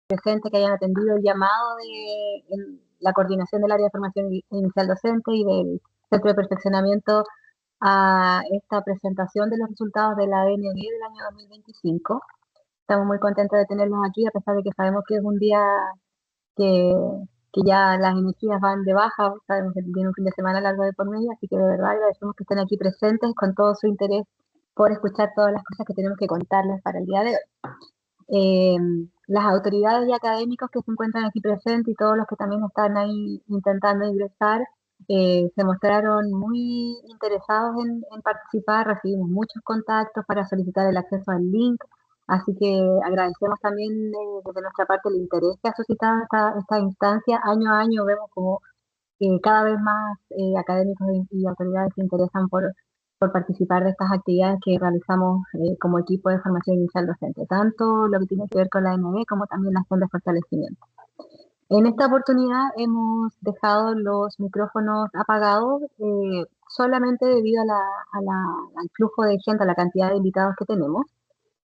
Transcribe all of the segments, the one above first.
presentes que hayan atendido el llamado de la coordinación del área de formación inicial docente y del Centro de Perfeccionamiento a esta presentación de los resultados de la ANB del año 2025. Estamos muy contentos de tenerlos aquí, a pesar de que sabemos que es un día que, que ya las energías van de baja, sabemos que tiene un fin de semana largo de por medio, así que de verdad agradecemos que estén aquí presentes con todo su interés por escuchar todas las cosas que tenemos que contarles para el día de hoy. Eh, las autoridades y académicos que se encuentran aquí presentes y todos los que también están ahí intentando ingresar se mostraron muy interesados en participar, recibimos muchos contactos para solicitar el acceso al link, así que agradecemos también desde nuestra parte el interés que ha suscitado esta instancia. Año a año vemos como cada vez más académicos y autoridades se interesan por participar de estas actividades que realizamos como equipo de formación inicial docente, tanto lo que tiene que ver con la ANB como también la acción de fortalecimiento. En esta oportunidad hemos dejado los micrófonos apagados solamente debido al flujo de gente, a la cantidad de invitados que tenemos.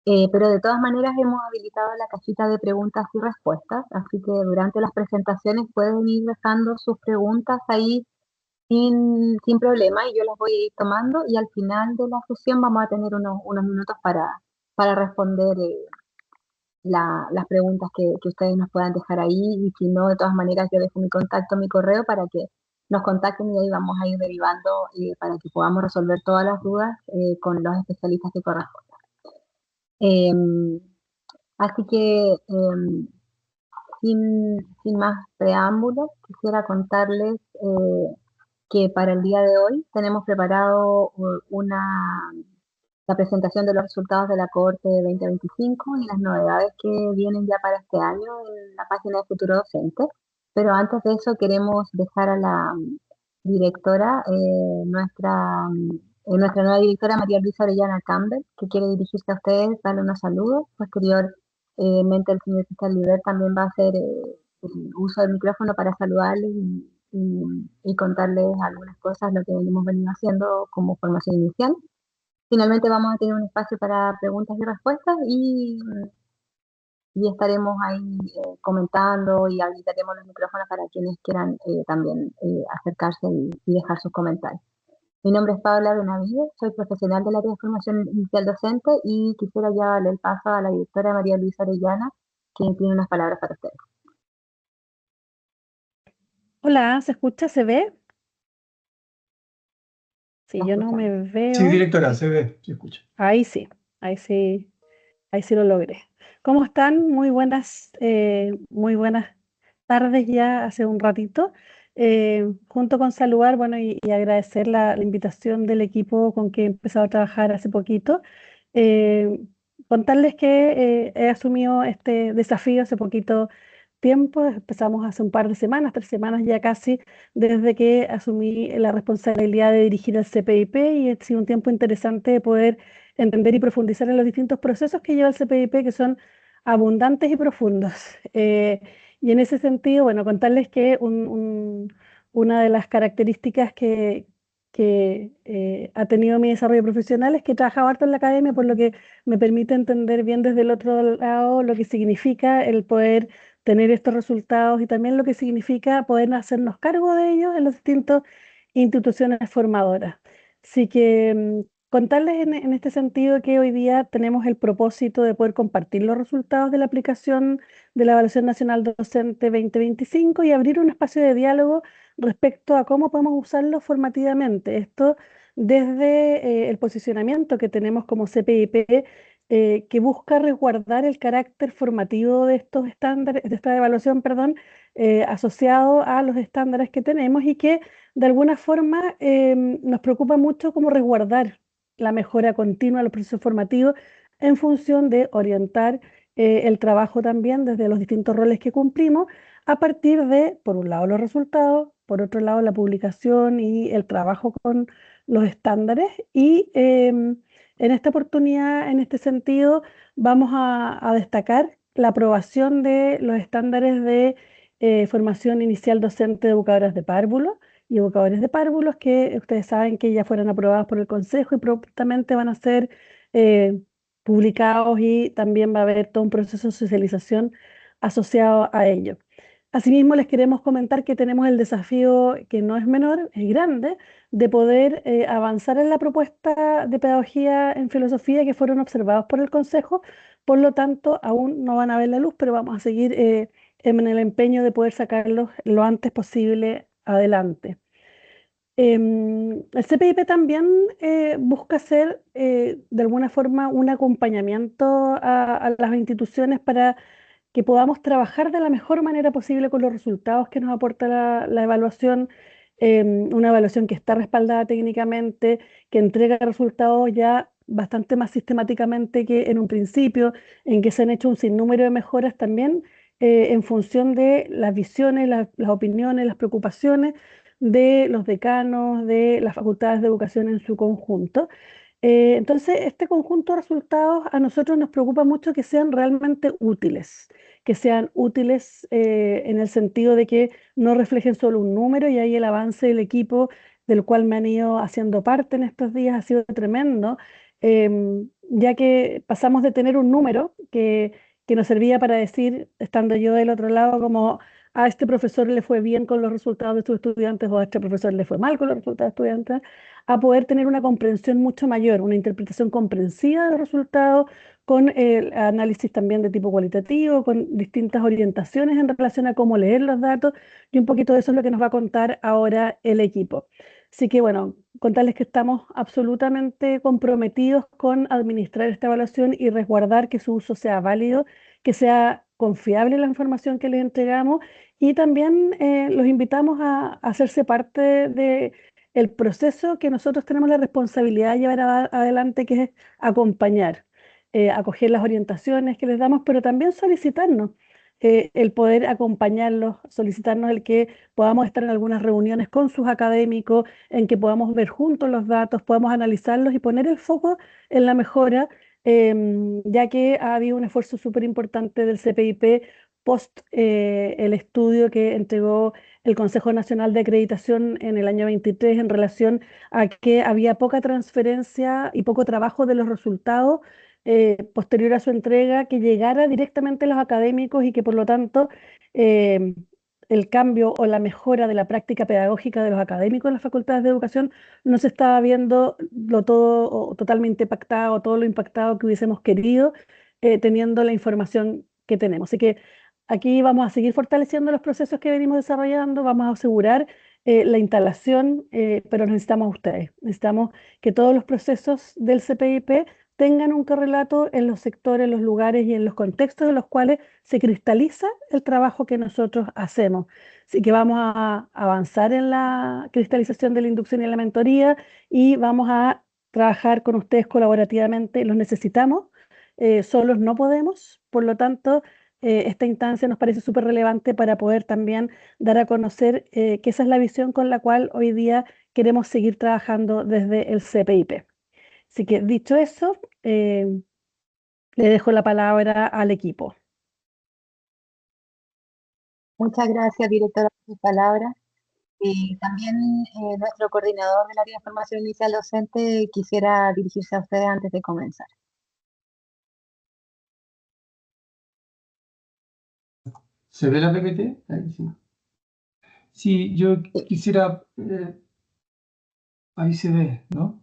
Pero de todas maneras hemos habilitado la cajita de preguntas y respuestas, así que durante las presentaciones pueden ir dejando sus preguntas ahí sin problema y yo las voy a ir tomando y al final de la sesión vamos a tener unos minutos para responder las preguntas que ustedes nos puedan dejar ahí y si no, de todas maneras yo dejo mi contacto, mi correo para que nos contacten y ahí vamos a ir derivando para que podamos resolver todas las dudas con los especialistas que corresponden. Así que sin más preámbulos, quisiera contarles que para el día de hoy tenemos preparado la presentación de los resultados de la cohorte 2025 y las novedades que vienen ya para este año en la página de Futuro Docente. Pero antes de eso queremos dejar a la directora, nuestra nueva directora María Luisa Orellana Campbell, que quiere dirigirse a ustedes, darle unos saludos. Posteriormente el señor Cristian Liber también va a hacer el uso del micrófono para saludarles y contarles algunas cosas, lo que hemos venido haciendo como formación inicial. Finalmente vamos a tener un espacio para preguntas y respuestas y estaremos ahí comentando y habilitaremos los micrófonos para quienes quieran también acercarse y dejar sus comentarios. Mi nombre es Paula Benavides, soy profesional del área de formación inicial docente y quisiera ya darle el paso a la directora María Luisa Orellana, quien tiene unas palabras para ustedes. Hola, ¿se escucha? ¿Se ve? La Sí, yo no me escuchamos. Sí, veo. directora, se ve, se escucha. Ahí sí, ahí sí, ahí sí lo logré. ¿Cómo están? Muy buenas tardes ya hace un ratito. Junto con saludar, bueno, y agradecer la invitación del equipo con que he empezado a trabajar hace poquito. Eh, Contarles que he asumido este desafío hace poquito tiempo, empezamos hace un par de semanas, 3 semanas ya casi, desde que asumí la responsabilidad de dirigir el CPIP y ha sido un tiempo interesante de poder entender y profundizar en los distintos procesos que lleva el CPIP, que son abundantes y profundos. Y en ese sentido, bueno, contarles que una de las características que ha tenido mi desarrollo profesional es que he trabajado harto en la academia, por lo que me permite entender bien desde el otro lado lo que significa el poder tener estos resultados y también lo que significa poder hacernos cargo de ellos en las distintas instituciones formadoras. Así que contarles en este sentido que hoy día tenemos el propósito de poder compartir los resultados de la aplicación de la Evaluación Nacional Docente 2025 y abrir un espacio de diálogo respecto a cómo podemos usarlo formativamente. Esto desde el posicionamiento que tenemos como CPIP, que busca resguardar el carácter formativo de estos estándares, de esta evaluación, perdón, asociado a los estándares que tenemos y que de alguna forma nos preocupa mucho cómo resguardar la mejora continua de los procesos formativos en función de orientar el trabajo también desde los distintos roles que cumplimos a partir de, por un lado, los resultados, por otro lado, la publicación y el trabajo con los estándares. Y en esta oportunidad, en este sentido, vamos a destacar la aprobación de los estándares de formación inicial docente de educadoras de párvulos y educadores de párvulos, que ustedes saben que ya fueron aprobados por el Consejo y prontamente van a ser eh, publicados y también va a haber todo un proceso de socialización asociado a ello. Asimismo, les queremos comentar que tenemos el desafío, que no es menor, es grande, de poder avanzar en la propuesta de pedagogía en filosofía que fueron observados por el Consejo. Por lo tanto, aún no van a ver la luz, pero vamos a seguir en el empeño de poder sacarlos lo antes posible adelante. El CPIP también busca hacer de alguna forma un acompañamiento a las instituciones para que podamos trabajar de la mejor manera posible con los resultados que nos aporta la evaluación, una evaluación que está respaldada técnicamente, que entrega resultados ya bastante más sistemáticamente que en un principio, en que se han hecho un sinnúmero de mejoras también en función de las visiones, las opiniones, las preocupaciones de los decanos, de las facultades de educación en su conjunto. Entonces, este conjunto de resultados a nosotros nos preocupa mucho que sean realmente útiles, que sean útiles en el sentido de que no reflejen solo un número, y ahí el avance del equipo del cual me han ido haciendo parte en estos días ha sido tremendo, ya que pasamos de tener un número que nos servía para decir, estando yo del otro lado, como a este profesor le fue bien con los resultados de sus estudiantes o a este profesor le fue mal con los resultados de estudiantes, a poder tener una comprensión mucho mayor, una interpretación comprensiva de los resultados, con el análisis también de tipo cualitativo, con distintas orientaciones en relación a cómo leer los datos, y un poquito de eso es lo que nos va a contar ahora el equipo. Así que bueno, contarles que estamos absolutamente comprometidos con administrar esta evaluación y resguardar que su uso sea válido, que sea confiable la información que les entregamos, y también los invitamos a hacerse parte de el proceso que nosotros tenemos la responsabilidad de llevar adelante, que es acompañar, acoger las orientaciones que les damos, pero también solicitarnos el poder acompañarlos, solicitarnos el que podamos estar en algunas reuniones con sus académicos, en que podamos ver juntos los datos, podamos analizarlos y poner el foco en la mejora, ya que ha habido un esfuerzo súper importante del CPIP post el estudio que entregó el Consejo Nacional de Acreditación en el año 23 en relación a que había poca transferencia y poco trabajo de los resultados posterior a su entrega que llegara directamente a los académicos, y que por lo tanto eh, el cambio o la mejora de la práctica pedagógica de los académicos en las facultades de educación no se estaba viendo lo todo o totalmente impactado, o todo lo impactado que hubiésemos querido, teniendo la información que tenemos. Así que aquí vamos a seguir fortaleciendo los procesos que venimos desarrollando, vamos a asegurar la instalación, pero necesitamos a ustedes. Necesitamos que todos los procesos del CPIP tengan un correlato en los sectores, en los lugares y en los contextos en los cuales se cristaliza el trabajo que nosotros hacemos. Así que vamos a avanzar en la cristalización de la inducción y la mentoría, y vamos a trabajar con ustedes colaborativamente. Los necesitamos, solos no podemos, por lo tanto, esta instancia nos parece súper relevante para poder también dar a conocer que esa es la visión con la cual hoy día queremos seguir trabajando desde el CPIP. Así que dicho eso, le dejo la palabra al equipo. Muchas gracias, directora, por sus palabras. Y también nuestro coordinador del área de formación inicial docente quisiera dirigirse a ustedes antes de comenzar. ¿Se ve la PPT? Ahí sí. Sí, yo Sí. quisiera... ahí se ve, ¿no?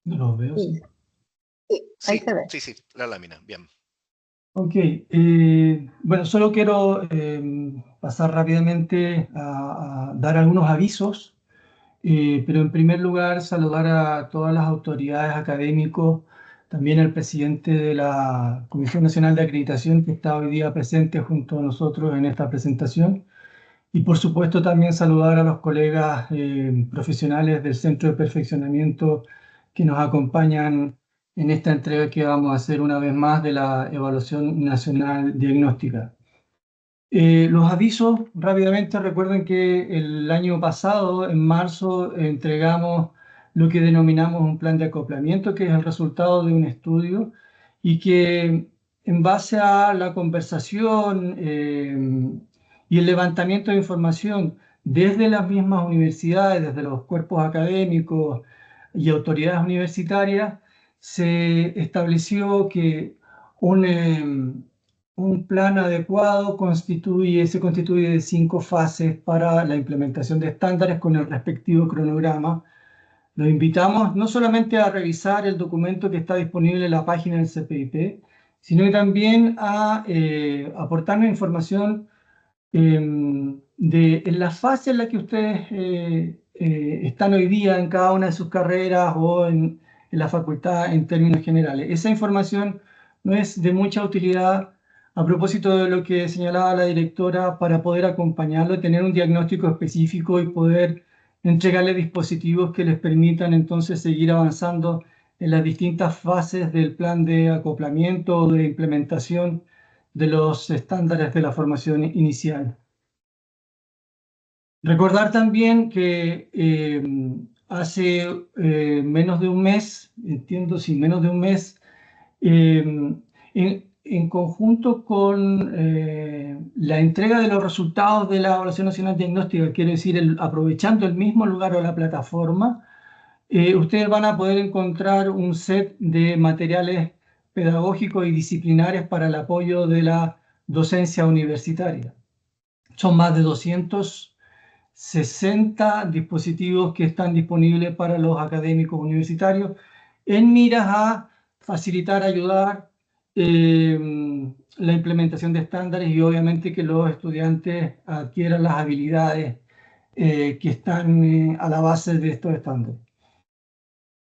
No lo veo, Sí. sí. Sí, ahí Sí, se ve. sí, la lámina, bien. Ok, bueno, solo quiero pasar rápidamente a dar algunos avisos, pero en primer lugar saludar a todas las autoridades académicos, también al presidente de la Comisión Nacional de Acreditación que está hoy día presente junto a nosotros en esta presentación, y por supuesto también saludar a los colegas profesionales del Centro de Perfeccionamiento que nos acompañan en esta entrega que vamos a hacer una vez más de la Evaluación Nacional Diagnóstica. Los avisos, rápidamente, recuerden que el año pasado, en marzo, entregamos lo que denominamos un plan de acoplamiento, que es el resultado de un estudio, y que en base a la conversación y el levantamiento de información desde las mismas universidades, desde los cuerpos académicos y autoridades universitarias, se estableció que un plan adecuado se constituye de 5 fases para la implementación de estándares con el respectivo cronograma. Los invitamos no solamente a revisar el documento que está disponible en la página del CPIP, sino que también a aportarnos información en la fase en la que ustedes están hoy día en cada una de sus carreras o en la facultad en términos generales. Esa información no es de mucha utilidad a propósito de lo que señalaba la directora para poder acompañarlo, tener un diagnóstico específico y poder entregarle dispositivos que les permitan entonces seguir avanzando en las distintas fases del plan de acoplamiento o de implementación de los estándares de la formación inicial. Recordar también que hace menos de un mes, entiendo, sí, menos de un mes, en conjunto con la entrega de los resultados de la Evaluación Nacional Diagnóstica, quiero decir, aprovechando el mismo lugar o la plataforma, ustedes van a poder encontrar un set de materiales pedagógicos y disciplinarios para el apoyo de la docencia universitaria. Son más de 260 dispositivos que están disponibles para los académicos universitarios en miras a facilitar, ayudar la implementación de estándares y obviamente que los estudiantes adquieran las habilidades que están a la base de estos estándares.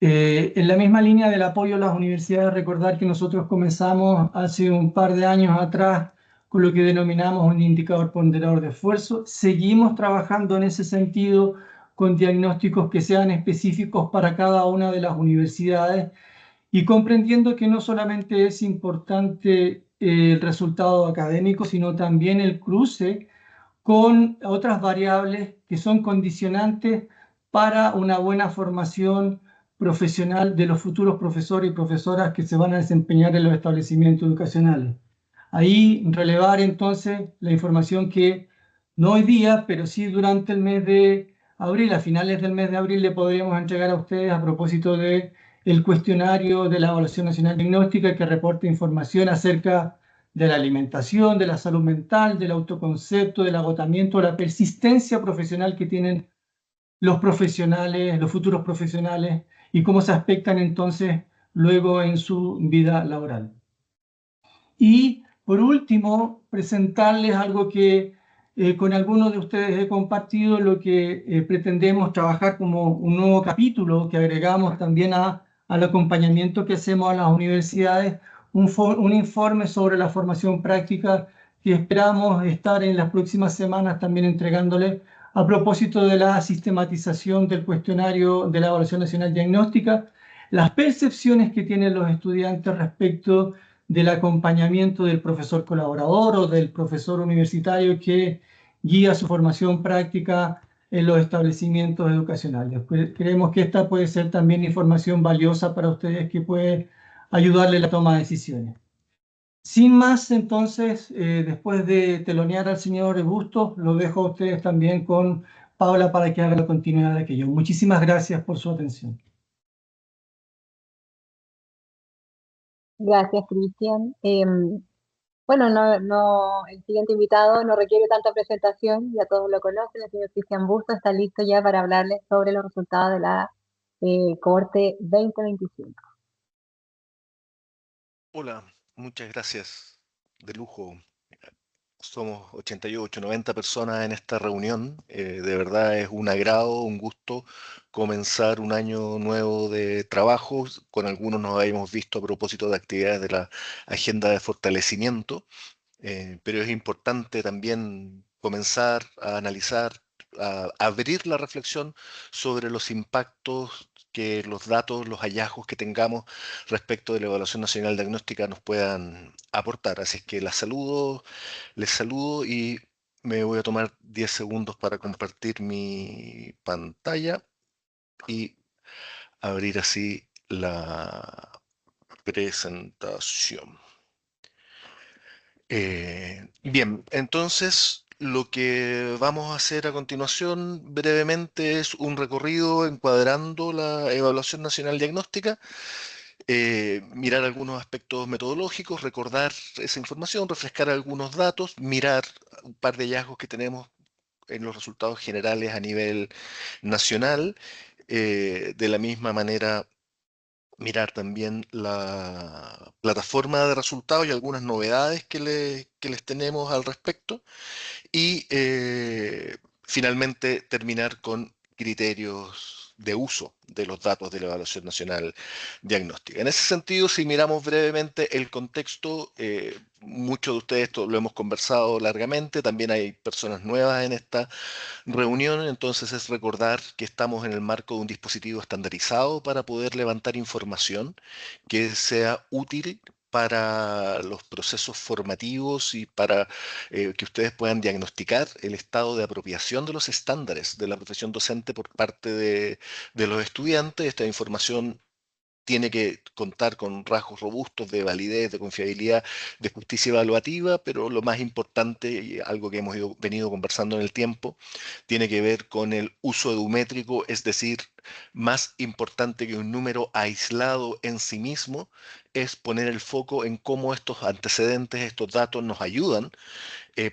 En la misma línea del apoyo a las universidades, recordar que nosotros comenzamos hace un par de años atrás con lo que denominamos un indicador ponderador de esfuerzo. Seguimos trabajando en ese sentido con diagnósticos que sean específicos para cada una de las universidades y comprendiendo que no solamente es importante el resultado académico, sino también el cruce con otras variables que son condicionantes para una buena formación profesional de los futuros profesores y profesoras que se van a desempeñar en los establecimientos educacionales. Ahí relevar entonces la información que no hoy día, pero sí durante el mes de abril, a finales del mes de abril, le podríamos entregar a ustedes a propósito de el cuestionario de la Evaluación Nacional Diagnóstica que reporta información acerca de la alimentación, de la salud mental, del autoconcepto, del agotamiento, la persistencia profesional que tienen los profesionales, los futuros profesionales y cómo se aspectan entonces luego en su vida laboral. Y por último, presentarles algo que con algunos de ustedes he compartido, lo que pretendemos trabajar como un nuevo capítulo que agregamos también al acompañamiento que hacemos a las universidades, un informe sobre la formación práctica que esperamos estar en las próximas semanas también entregándole a propósito de la sistematización del cuestionario de la Evaluación Nacional Diagnóstica, las percepciones que tienen los estudiantes respecto del acompañamiento del profesor colaborador o del profesor universitario que guía su formación práctica en los establecimientos educacionales. Creemos que esta puede ser también información valiosa para ustedes que puede ayudarle a la toma de decisiones. Sin más, entonces, después de telonear al señor Bustos, lo dejo a ustedes también con Paula para que haga la continuidad de aquello. Muchísimas gracias por su atención. Gracias, Cristian. Bueno, el siguiente invitado no requiere tanta presentación, ya todos lo conocen, el señor Cristian Busto está listo ya para hablarles sobre los resultados de la cohorte 2025. Hola, muchas gracias. De lujo. Somos 88, 90 personas en esta reunión. De verdad es un agrado, un gusto comenzar un año nuevo de trabajo. Con algunos nos habíamos visto a propósito de actividades de la agenda de fortalecimiento, pero es importante también comenzar a analizar, a abrir la reflexión sobre los impactos que los datos, los hallazgos que tengamos respecto de la Evaluación Nacional Diagnóstica nos puedan aportar. Así es que les saludo y me voy a tomar 10 segundos para compartir mi pantalla y abrir así la presentación. Bien, entonces lo que vamos a hacer a continuación brevemente es un recorrido encuadrando la Evaluación Nacional Diagnóstica mirar algunos aspectos metodológicos, recordar esa información, refrescar algunos datos, mirar un par de hallazgos que tenemos en los resultados generales a nivel nacional. De la misma manera, mirar también la plataforma de resultados y algunas novedades que les tenemos al respecto. Y finalmente terminar con criterios de uso de los datos de la Evaluación Nacional Diagnóstica. En ese sentido, si miramos brevemente el contexto, muchos de ustedes esto lo hemos conversado largamente, también hay personas nuevas en esta reunión, entonces es recordar que estamos en el marco de un dispositivo estandarizado para poder levantar información que sea útil para los procesos formativos y para que ustedes puedan diagnosticar el estado de apropiación de los estándares de la profesión docente por parte de los estudiantes. Esta información tiene que contar con rasgos robustos de validez, de confiabilidad, de justicia evaluativa, pero lo más importante, y algo que hemos venido conversando en el tiempo, tiene que ver con el uso edumétrico, es decir, más importante que un número aislado en sí mismo, es poner el foco en cómo estos antecedentes, estos datos nos ayudan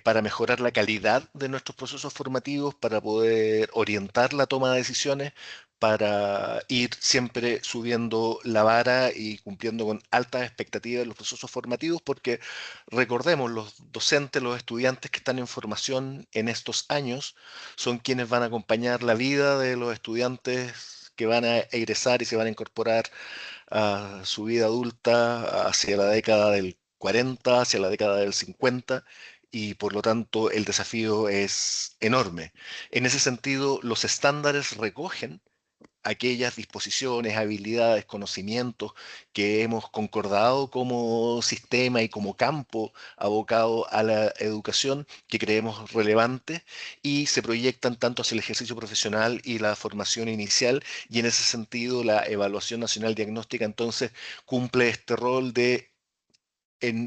para mejorar la calidad de nuestros procesos formativos, para poder orientar la toma de decisiones, para ir siempre subiendo la vara y cumpliendo con altas expectativas en los procesos formativos, porque recordemos, los docentes, los estudiantes que están en formación en estos años, son quienes van a acompañar la vida de los estudiantes que van a egresar y se van a incorporar a su vida adulta hacia la década del 40, hacia la década del 50, y por lo tanto el desafío es enorme. En ese sentido, los estándares recogen aquellas disposiciones, habilidades, conocimientos que hemos concordado como sistema y como campo abocado a la educación que creemos relevantes y se proyectan tanto hacia el ejercicio profesional y la formación inicial, y en ese sentido la Evaluación Nacional Diagnóstica entonces cumple este rol de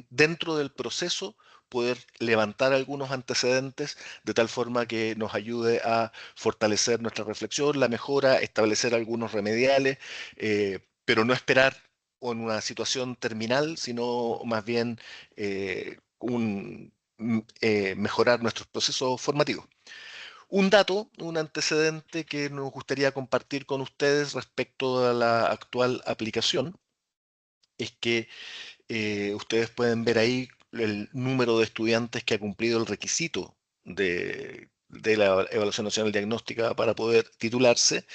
dentro del proceso poder levantar algunos antecedentes de tal forma que nos ayude a fortalecer nuestra reflexión, la mejora, establecer algunos remediales, pero no esperar en una situación terminal, sino más bien mejorar nuestros procesos formativos. Un dato, un antecedente que nos gustaría compartir con ustedes respecto a la actual aplicación es que ustedes pueden ver ahí el número de estudiantes que ha cumplido el requisito de la Evaluación Nacional Diagnóstica para poder titularse.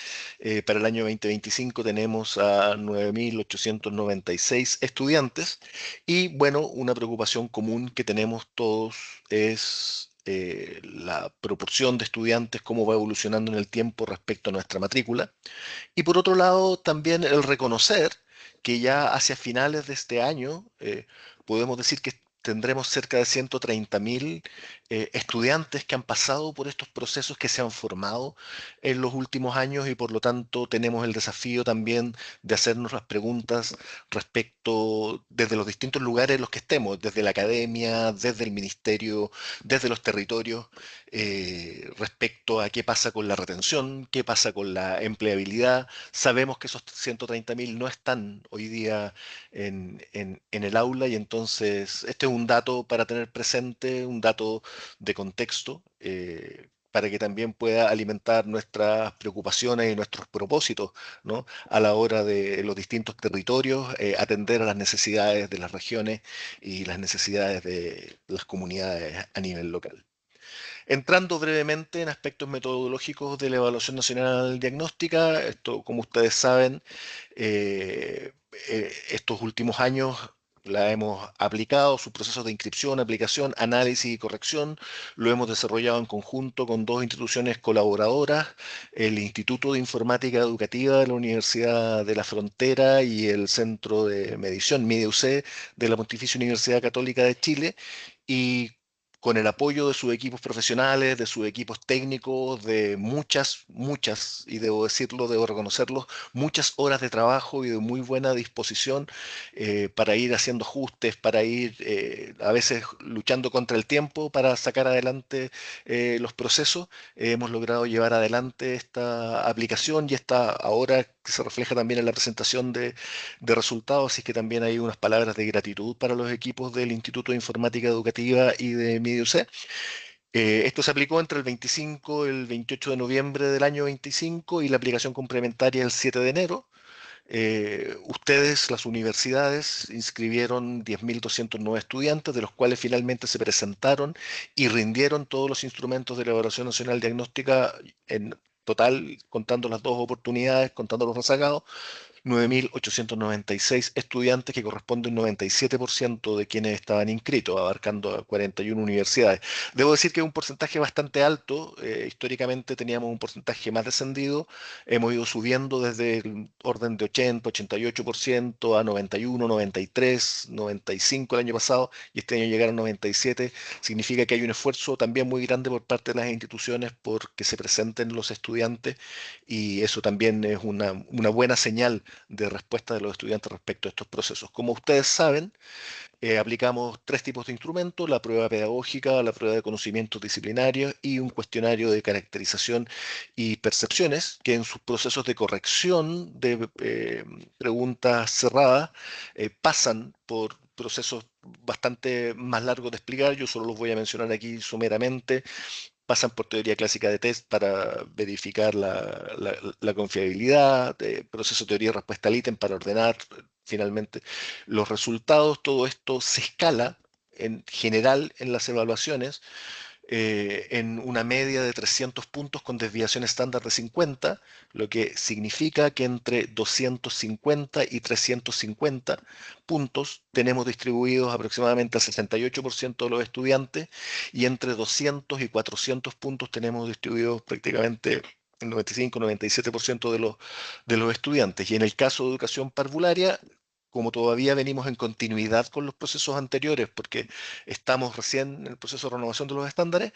Para el año 2025 tenemos a 9.896 estudiantes y bueno, una preocupación común que tenemos todos es la proporción de estudiantes, cómo va evolucionando en el tiempo respecto a nuestra matrícula. Y por otro lado, también el reconocer que ya hacia finales de este año podemos decir que tendremos cerca de 130.000 estudiantes que han pasado por estos procesos, que se han formado en los últimos años, y por lo tanto tenemos el desafío también de hacernos las preguntas respecto desde los distintos lugares en los que estemos, desde la academia, desde el ministerio, desde los territorios, respecto a qué pasa con la retención, qué pasa con la empleabilidad. Sabemos que esos 130.000 no están hoy día en el aula, y entonces este es un dato para tener presente, un dato de contexto, para que también pueda alimentar nuestras preocupaciones y nuestros propósitos, ¿no? A la hora de los distintos territorios, atender a las necesidades de las regiones y las necesidades de las comunidades a nivel local. Entrando brevemente en aspectos metodológicos de la Evaluación Nacional Diagnóstica, esto, como ustedes saben, eh, estos últimos años la hemos aplicado, sus procesos de inscripción, aplicación, análisis y corrección, lo hemos desarrollado en conjunto con dos instituciones colaboradoras, el Instituto de Informática Educativa de la Universidad de la Frontera y el Centro de Medición, MIDEUC, de la Pontificia Universidad Católica de Chile, y con el apoyo de sus equipos profesionales, de sus equipos técnicos, de muchas, y debo decirlo, debo reconocerlo, muchas horas de trabajo y de muy buena disposición para ir haciendo ajustes, para ir a veces luchando contra el tiempo para sacar adelante los procesos. Hemos logrado llevar adelante esta aplicación, y está ahora que se refleja también en la presentación de resultados, y que también hay unas palabras de gratitud para los equipos del Instituto de Informática Educativa y de MIDIUC. Esto se aplicó entre el 25 y el 28 de noviembre del año 25 y la aplicación complementaria el 7 de enero. Ustedes, las universidades, inscribieron 10.209 estudiantes, de los cuales finalmente se presentaron y rindieron todos los instrumentos de la Evaluación Nacional Diagnóstica en total, contando las dos oportunidades, contando los rezagados. 9.896 estudiantes, que corresponde a un 97% de quienes estaban inscritos, abarcando a 41 universidades. Debo decir que es un porcentaje bastante alto. Históricamente teníamos un porcentaje más descendido. Hemos ido subiendo desde el orden de 80, 88% a 91, 93, 95 el año pasado, y este año llegaron a 97. Significa que hay un esfuerzo también muy grande por parte de las instituciones por que se presenten los estudiantes, y eso también es una buena señal de respuesta de los estudiantes respecto a estos procesos. Como ustedes saben, aplicamos tres tipos de instrumentos: la prueba pedagógica, la prueba de conocimientos disciplinarios y un cuestionario de caracterización y percepciones, que en sus procesos de corrección de preguntas cerradas pasan por procesos bastante más largos de explicar. Yo solo los voy a mencionar aquí someramente. Pasan por teoría clásica de test para verificar la confiabilidad, proceso de teoría de respuesta al ítem para ordenar finalmente los resultados. Todo esto se escala en general en las evaluaciones en una media de 300 puntos con desviación estándar de 50, lo que significa que entre 250 y 350 puntos tenemos distribuidos aproximadamente el 68% de los estudiantes, y entre 200 y 400 puntos tenemos distribuidos prácticamente el 95-97% de los estudiantes. Y en el caso de educación parvularia, como todavía venimos en continuidad con los procesos anteriores, porque estamos recién en el proceso de renovación de los estándares,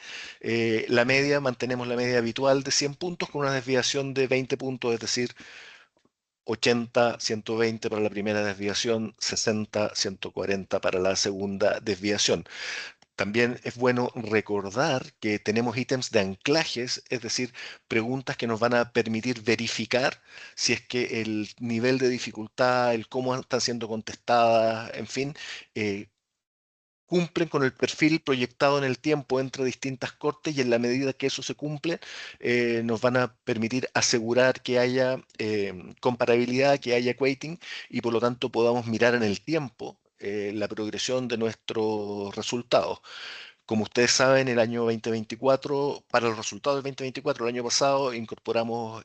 mantenemos la media habitual de 100 puntos con una desviación de 20 puntos, es decir, 80, 120 para la primera desviación, 60, 140 para la segunda desviación. También es bueno recordar que tenemos ítems de anclajes, es decir, preguntas que nos van a permitir verificar si es que el nivel de dificultad, el cómo están siendo contestadas, en fin, eh, cumplen con el perfil proyectado en el tiempo entre distintas cortes, y en la medida que eso se cumple, nos van a permitir asegurar que haya comparabilidad, que haya equating, y por lo tanto podamos mirar en el tiempo la progresión de nuestros resultados. Como ustedes saben, el año 2024, para los resultados del 2024, el año pasado, incorporamos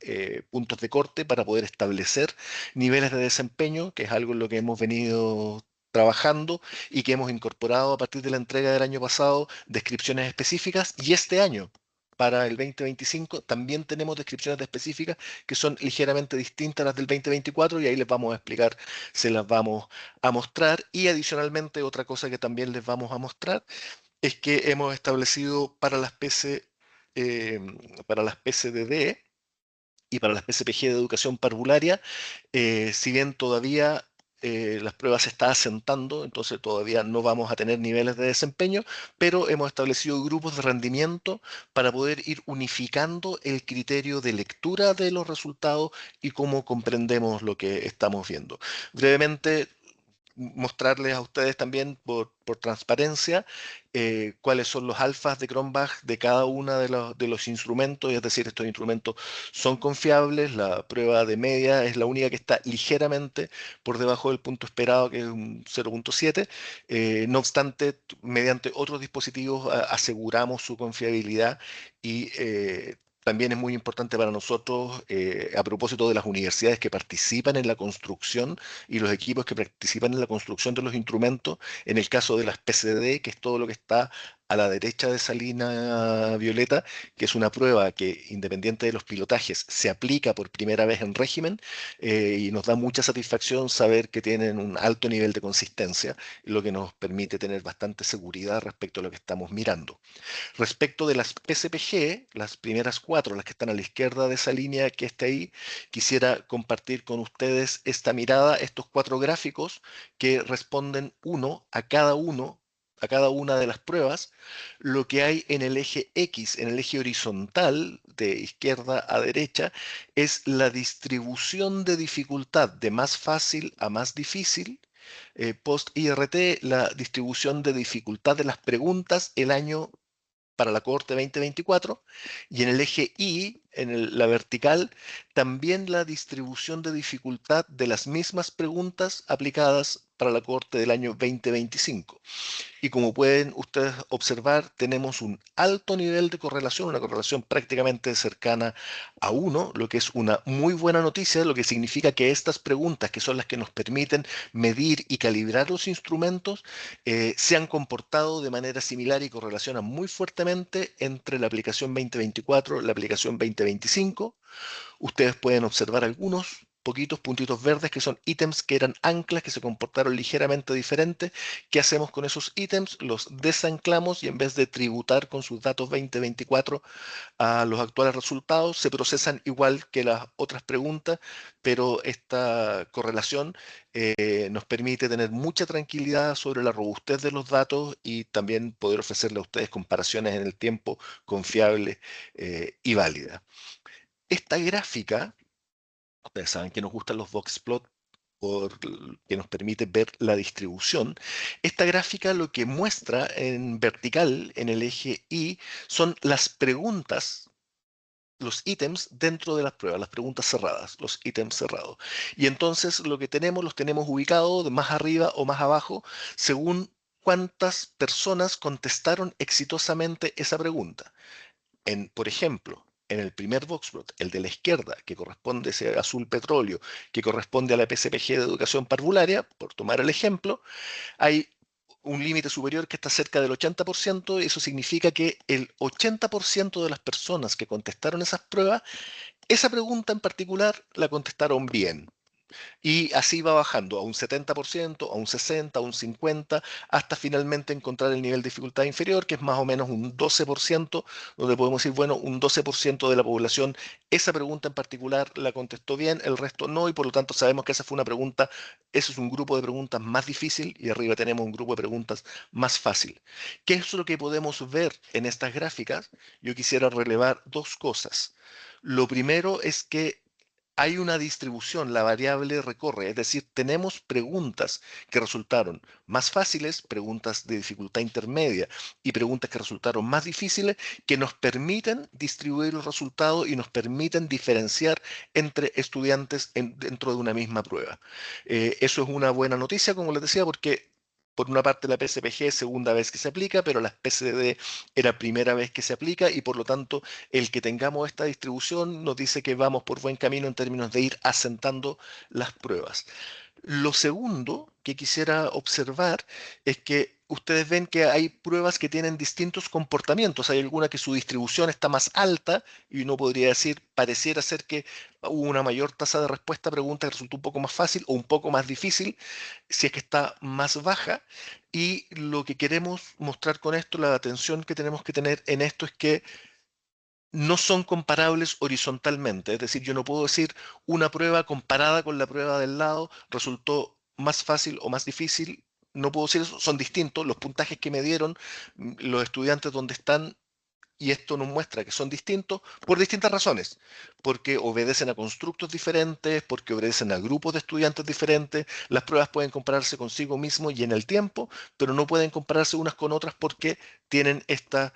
puntos de corte para poder establecer niveles de desempeño, que es algo en lo que hemos venido trabajando y que hemos incorporado a partir de la entrega del año pasado descripciones específicas, y este año, para el 2025, también tenemos descripciones específicas que son ligeramente distintas a las del 2024, y ahí les vamos a explicar, se las vamos a mostrar. Y adicionalmente, otra cosa que también les vamos a mostrar es que hemos establecido para las para las PCDD y para las PCPG de educación parvularia, si bien todavía las pruebas se están asentando, entonces todavía no vamos a tener niveles de desempeño, pero hemos establecido grupos de rendimiento para poder ir unificando el criterio de lectura de los resultados y cómo comprendemos lo que estamos viendo. Brevemente, mostrarles a ustedes también por transparencia cuáles son los alfas de Cronbach de cada uno de los instrumentos, es decir, estos instrumentos son confiables. La prueba de media es la única que está ligeramente por debajo del punto esperado, que es un 0.7. No obstante, mediante otros dispositivos aseguramos su confiabilidad, y también es muy importante para nosotros, a propósito de las universidades que participan en la construcción y los equipos que participan en la construcción de los instrumentos, en el caso de las PCD, que es todo lo que está a la derecha de esa línea violeta, que es una prueba que, independiente de los pilotajes, se aplica por primera vez en régimen, y nos da mucha satisfacción saber que tienen un alto nivel de consistencia, lo que nos permite tener bastante seguridad respecto a lo que estamos mirando. Respecto de las PCPG, las primeras cuatro, las que están a la izquierda de esa línea que está ahí, quisiera compartir con ustedes esta mirada, estos cuatro gráficos que responden uno a cada uno a cada una de las pruebas, lo que hay en el eje X, en el eje horizontal, de izquierda a derecha, es la distribución de dificultad de más fácil a más difícil. Post-IRT, la distribución de dificultad de las preguntas el año para la cohorte 2024, y en el eje Y, en la vertical, también la distribución de dificultad de las mismas preguntas aplicadas para la cohorte del año 2025. Y como pueden ustedes observar, tenemos un alto nivel de correlación, una correlación prácticamente cercana a 1, lo que es una muy buena noticia, lo que significa que estas preguntas, que son las que nos permiten medir y calibrar los instrumentos, se han comportado de manera similar y correlacionan muy fuertemente entre la aplicación 2024 y la aplicación 2025. Ustedes pueden observar algunos poquitos puntitos verdes que son ítems que eran anclas que se comportaron ligeramente diferentes. ¿Qué hacemos con esos ítems? Los desanclamos y en vez de tributar con sus datos 2024 a los actuales resultados, se procesan igual que las otras preguntas, pero esta correlación nos permite tener mucha tranquilidad sobre la robustez de los datos y también poder ofrecerle a ustedes comparaciones en el tiempo confiables y válidas. Esta gráfica, ustedes saben que nos gustan los boxplot que nos permite ver la distribución. Esta gráfica lo que muestra en vertical, en el eje Y, son las preguntas, los ítems dentro de las pruebas, las preguntas cerradas, los ítems cerrados. Y entonces lo que tenemos, los tenemos ubicados de más arriba o más abajo, según cuántas personas contestaron exitosamente esa pregunta. Por ejemplo, en el primer boxplot, el de la izquierda, que corresponde a ese azul petróleo, que corresponde a la PSPG de educación parvularia, por tomar el ejemplo, hay un límite superior que está cerca del 80%, y eso significa que el 80% de las personas que contestaron esas pruebas, esa pregunta en particular la contestaron bien. Y así va bajando a un 70%, a un 60%, a un 50%, hasta finalmente encontrar el nivel de dificultad inferior, que es más o menos un 12%, donde podemos decir, bueno, un 12% de la población, esa pregunta en particular la contestó bien, el resto no, y por lo tanto sabemos que esa fue una pregunta, eso es un grupo de preguntas más difícil, y arriba tenemos un grupo de preguntas más fácil. ¿Qué es lo que podemos ver en estas gráficas? Yo quisiera relevar dos cosas. Lo primero es que hay una distribución, la variable recorre, es decir, tenemos preguntas que resultaron más fáciles, preguntas de dificultad intermedia y preguntas que resultaron más difíciles, que nos permiten distribuir los resultados y nos permiten diferenciar entre estudiantes dentro de una misma prueba. Eso es una buena noticia, como les decía, porque por una parte la PSPG es segunda vez que se aplica, pero la PCD era primera vez que se aplica, y por lo tanto el que tengamos esta distribución nos dice que vamos por buen camino en términos de ir asentando las pruebas. Lo segundo que quisiera observar es que ustedes ven que hay pruebas que tienen distintos comportamientos. Hay alguna que su distribución está más alta y uno podría decir, pareciera ser que hubo una mayor tasa de respuesta a preguntas que resultó un poco más fácil o un poco más difícil, si es que está más baja. Y lo que queremos mostrar con esto, la atención que tenemos que tener en esto, es que no son comparables horizontalmente. Es decir, yo no puedo decir una prueba comparada con la prueba del lado resultó más fácil o más difícil. No puedo decir eso, son distintos. Los puntajes que me dieron los estudiantes donde están, y esto nos muestra que son distintos por distintas razones, porque obedecen a constructos diferentes, porque obedecen a grupos de estudiantes diferentes. Las pruebas pueden compararse consigo mismo y en el tiempo, pero no pueden compararse unas con otras porque tienen estas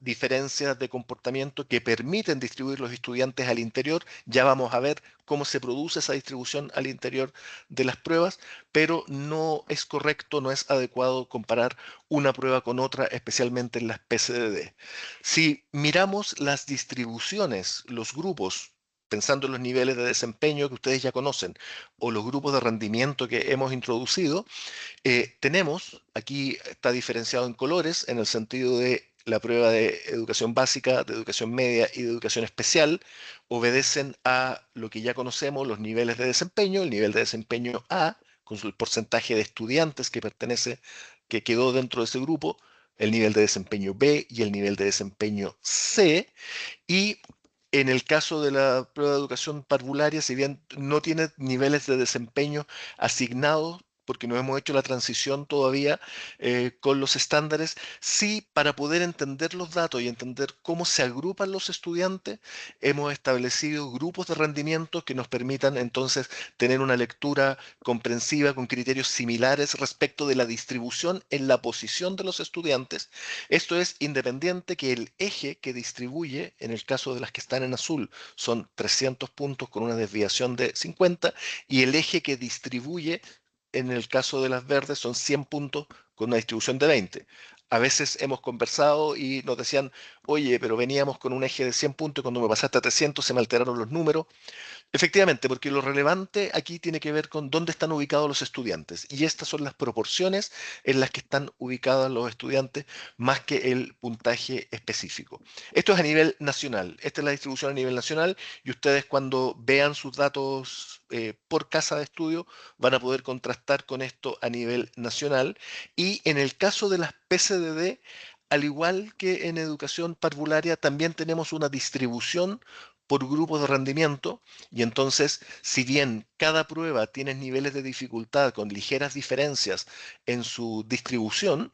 diferencias de comportamiento que permiten distribuir los estudiantes al interior. Ya vamos a ver cómo se produce esa distribución al interior de las pruebas, pero no es correcto, no es adecuado comparar una prueba con otra, especialmente en las PCDD. Si miramos las distribuciones, los grupos, pensando en los niveles de desempeño que ustedes ya conocen, o los grupos de rendimiento que hemos introducido, tenemos, aquí está diferenciado en colores, en el sentido de la prueba de educación básica, de educación media y de educación especial, obedecen a lo que ya conocemos, los niveles de desempeño, el nivel de desempeño A, con el porcentaje de estudiantes que quedó dentro de ese grupo, el nivel de desempeño B y el nivel de desempeño C. Y en el caso de la prueba de educación parvularia, si bien no tiene niveles de desempeño asignados porque no hemos hecho la transición todavía con los estándares, sí para poder entender los datos y entender cómo se agrupan los estudiantes, hemos establecido grupos de rendimiento que nos permitan entonces tener una lectura comprensiva con criterios similares respecto de la distribución en la posición de los estudiantes. Esto es independiente que el eje que distribuye, en el caso de las que están en azul, son 300 puntos con una desviación de 50, y el eje que distribuye en el caso de las verdes son 100 puntos con una distribución de 20. A veces hemos conversado y nos decían, oye, pero veníamos con un eje de 100 puntos y cuando me pasaste a 300 se me alteraron los números. Efectivamente, porque lo relevante aquí tiene que ver con dónde están ubicados los estudiantes. Y estas son las proporciones en las que están ubicados los estudiantes, más que el puntaje específico. Esto es a nivel nacional. Esta es la distribución a nivel nacional y ustedes cuando vean sus datos por casa de estudio van a poder contrastar con esto a nivel nacional. Y en el caso de las PCDD, al igual que en educación parvularia, también tenemos una distribución por grupos de rendimiento. Y entonces, si bien cada prueba tiene niveles de dificultad con ligeras diferencias en su distribución,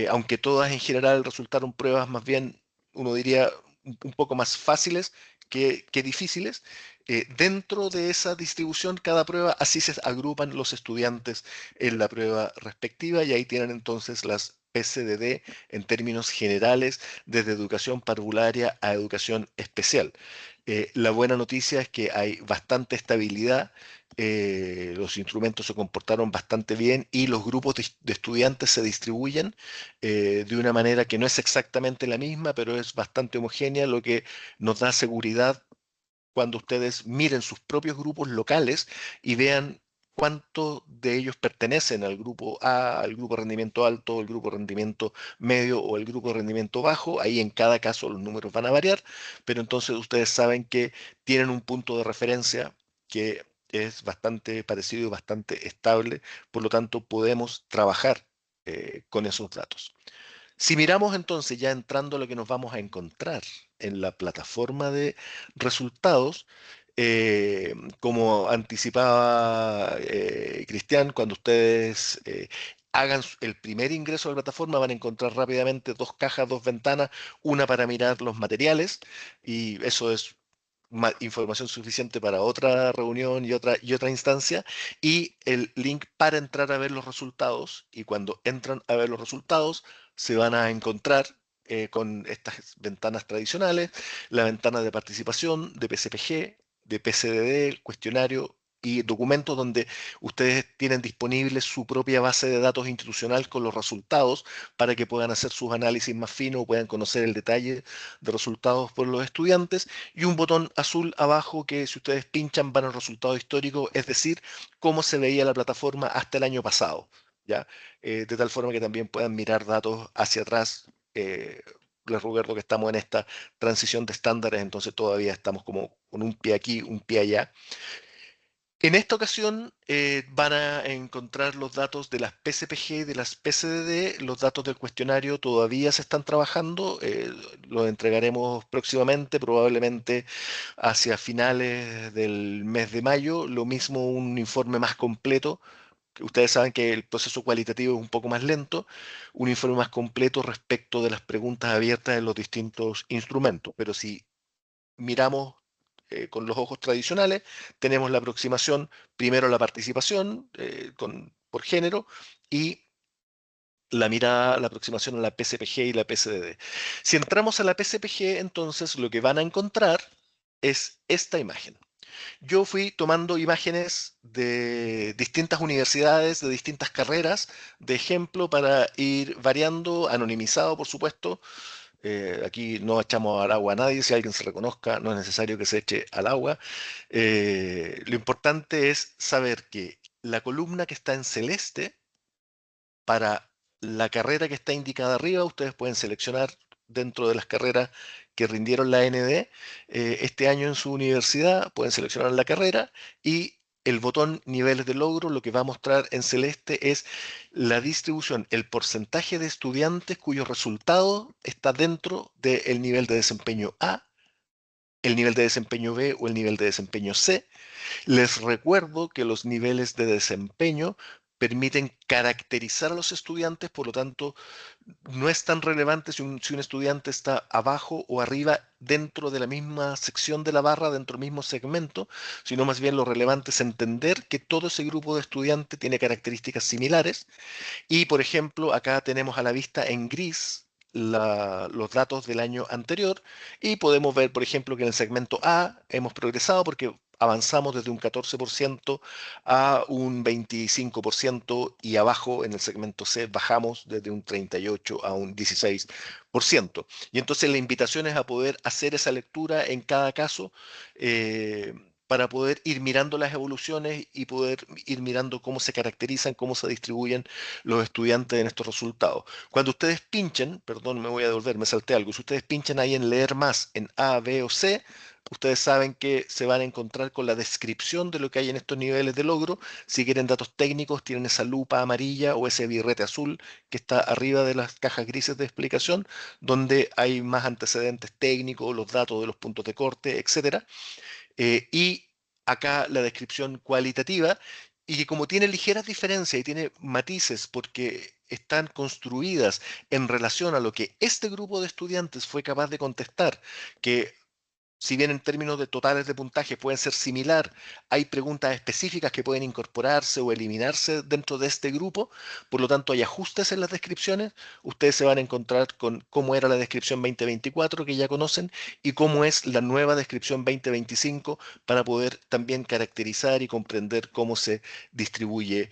aunque todas en general resultaron pruebas más bien, uno diría, un poco más fáciles que difíciles, dentro de esa distribución, cada prueba, así se agrupan los estudiantes en la prueba respectiva y ahí tienen entonces las PCDD en términos generales, desde educación parvularia a educación especial. La buena noticia es que hay bastante estabilidad, los instrumentos se comportaron bastante bien y los grupos de estudiantes se distribuyen de una manera que no es exactamente la misma, pero es bastante homogénea, lo que nos da seguridad cuando ustedes miren sus propios grupos locales y vean cuántos de ellos pertenecen al grupo A, al grupo de rendimiento alto, el grupo de rendimiento medio o el grupo de rendimiento bajo. Ahí en cada caso los números van a variar, pero entonces ustedes saben que tienen un punto de referencia que es bastante parecido y bastante estable, por lo tanto podemos trabajar con esos datos. Si miramos entonces, ya entrando a lo que nos vamos a encontrar en la plataforma de resultados, como anticipaba Cristian, cuando ustedes hagan el primer ingreso a la plataforma van a encontrar rápidamente dos cajas, dos ventanas, una para mirar los materiales, y eso es información suficiente para otra reunión y otra instancia, y el link para entrar a ver los resultados. Y cuando entran a ver los resultados, se van a encontrar con estas ventanas tradicionales, la ventana de participación, de PCPG, de PCDD, el cuestionario y documentos donde ustedes tienen disponible su propia base de datos institucional con los resultados para que puedan hacer sus análisis más finos, puedan conocer el detalle de resultados por los estudiantes, y un botón azul abajo que si ustedes pinchan van al resultado histórico, es decir, cómo se veía la plataforma hasta el año pasado, ¿ya? De tal forma que también puedan mirar datos hacia atrás. Les recuerdo que estamos en esta transición de estándares, entonces todavía estamos como con un pie aquí, un pie allá. En esta ocasión van a encontrar los datos de las PCPG, de las PCDD, los datos del cuestionario todavía se están trabajando, los entregaremos próximamente, probablemente hacia finales del mes de mayo, lo mismo un informe más completo. Ustedes saben que el proceso cualitativo es un poco más lento, un informe más completo respecto de las preguntas abiertas en los distintos instrumentos, pero si miramos con los ojos tradicionales, tenemos la aproximación, primero la participación por género y la mirada, la aproximación a la PCPG y la PCDD. Si entramos a la PCPG, entonces lo que van a encontrar es esta imagen. Yo fui tomando imágenes de distintas universidades, de distintas carreras, de ejemplo para ir variando, anonimizado, por supuesto. Aquí no echamos al agua a nadie, si alguien se reconozca, no es necesario que se eche al agua. Lo importante es saber que la columna que está en celeste, para la carrera que está indicada arriba, ustedes pueden seleccionar dentro de las carreras que rindieron la ND este año en su universidad, pueden seleccionar la carrera, y el botón niveles de logro lo que va a mostrar en celeste es la distribución, el porcentaje de estudiantes cuyo resultado está dentro del nivel de desempeño A, el nivel de desempeño B o el nivel de desempeño C. Les recuerdo que los niveles de desempeño permiten caracterizar a los estudiantes, por lo tanto, no es tan relevante si un estudiante está abajo o arriba dentro de la misma sección de la barra, dentro del mismo segmento, sino más bien lo relevante es entender que todo ese grupo de estudiantes tiene características similares. Y, por ejemplo, acá tenemos a la vista en gris los datos del año anterior y podemos ver, por ejemplo, que en el segmento A hemos progresado porque avanzamos desde un 14% a un 25% y abajo en el segmento C bajamos desde un 38 a un 16%. Y entonces la invitación es a poder hacer esa lectura en cada caso. Para poder ir mirando las evoluciones y poder ir mirando cómo se caracterizan, cómo se distribuyen los estudiantes en estos resultados. Cuando ustedes pinchen, perdón, me voy a devolver, me salté algo, si ustedes pinchan ahí en leer más en A, B o C, ustedes saben que se van a encontrar con la descripción de lo que hay en estos niveles de logro. Si quieren datos técnicos, tienen esa lupa amarilla o ese birrete azul que está arriba de las cajas grises de explicación, donde hay más antecedentes técnicos, los datos de los puntos de corte, etcétera. Y acá la descripción cualitativa, y que como tiene ligeras diferencias y tiene matices porque están construidas en relación a lo que este grupo de estudiantes fue capaz de contestar, que si bien en términos de totales de puntaje pueden ser similar, hay preguntas específicas que pueden incorporarse o eliminarse dentro de este grupo, por lo tanto hay ajustes en las descripciones. Ustedes se van a encontrar con cómo era la descripción 2024 que ya conocen y cómo es la nueva descripción 2025 para poder también caracterizar y comprender cómo se distribuye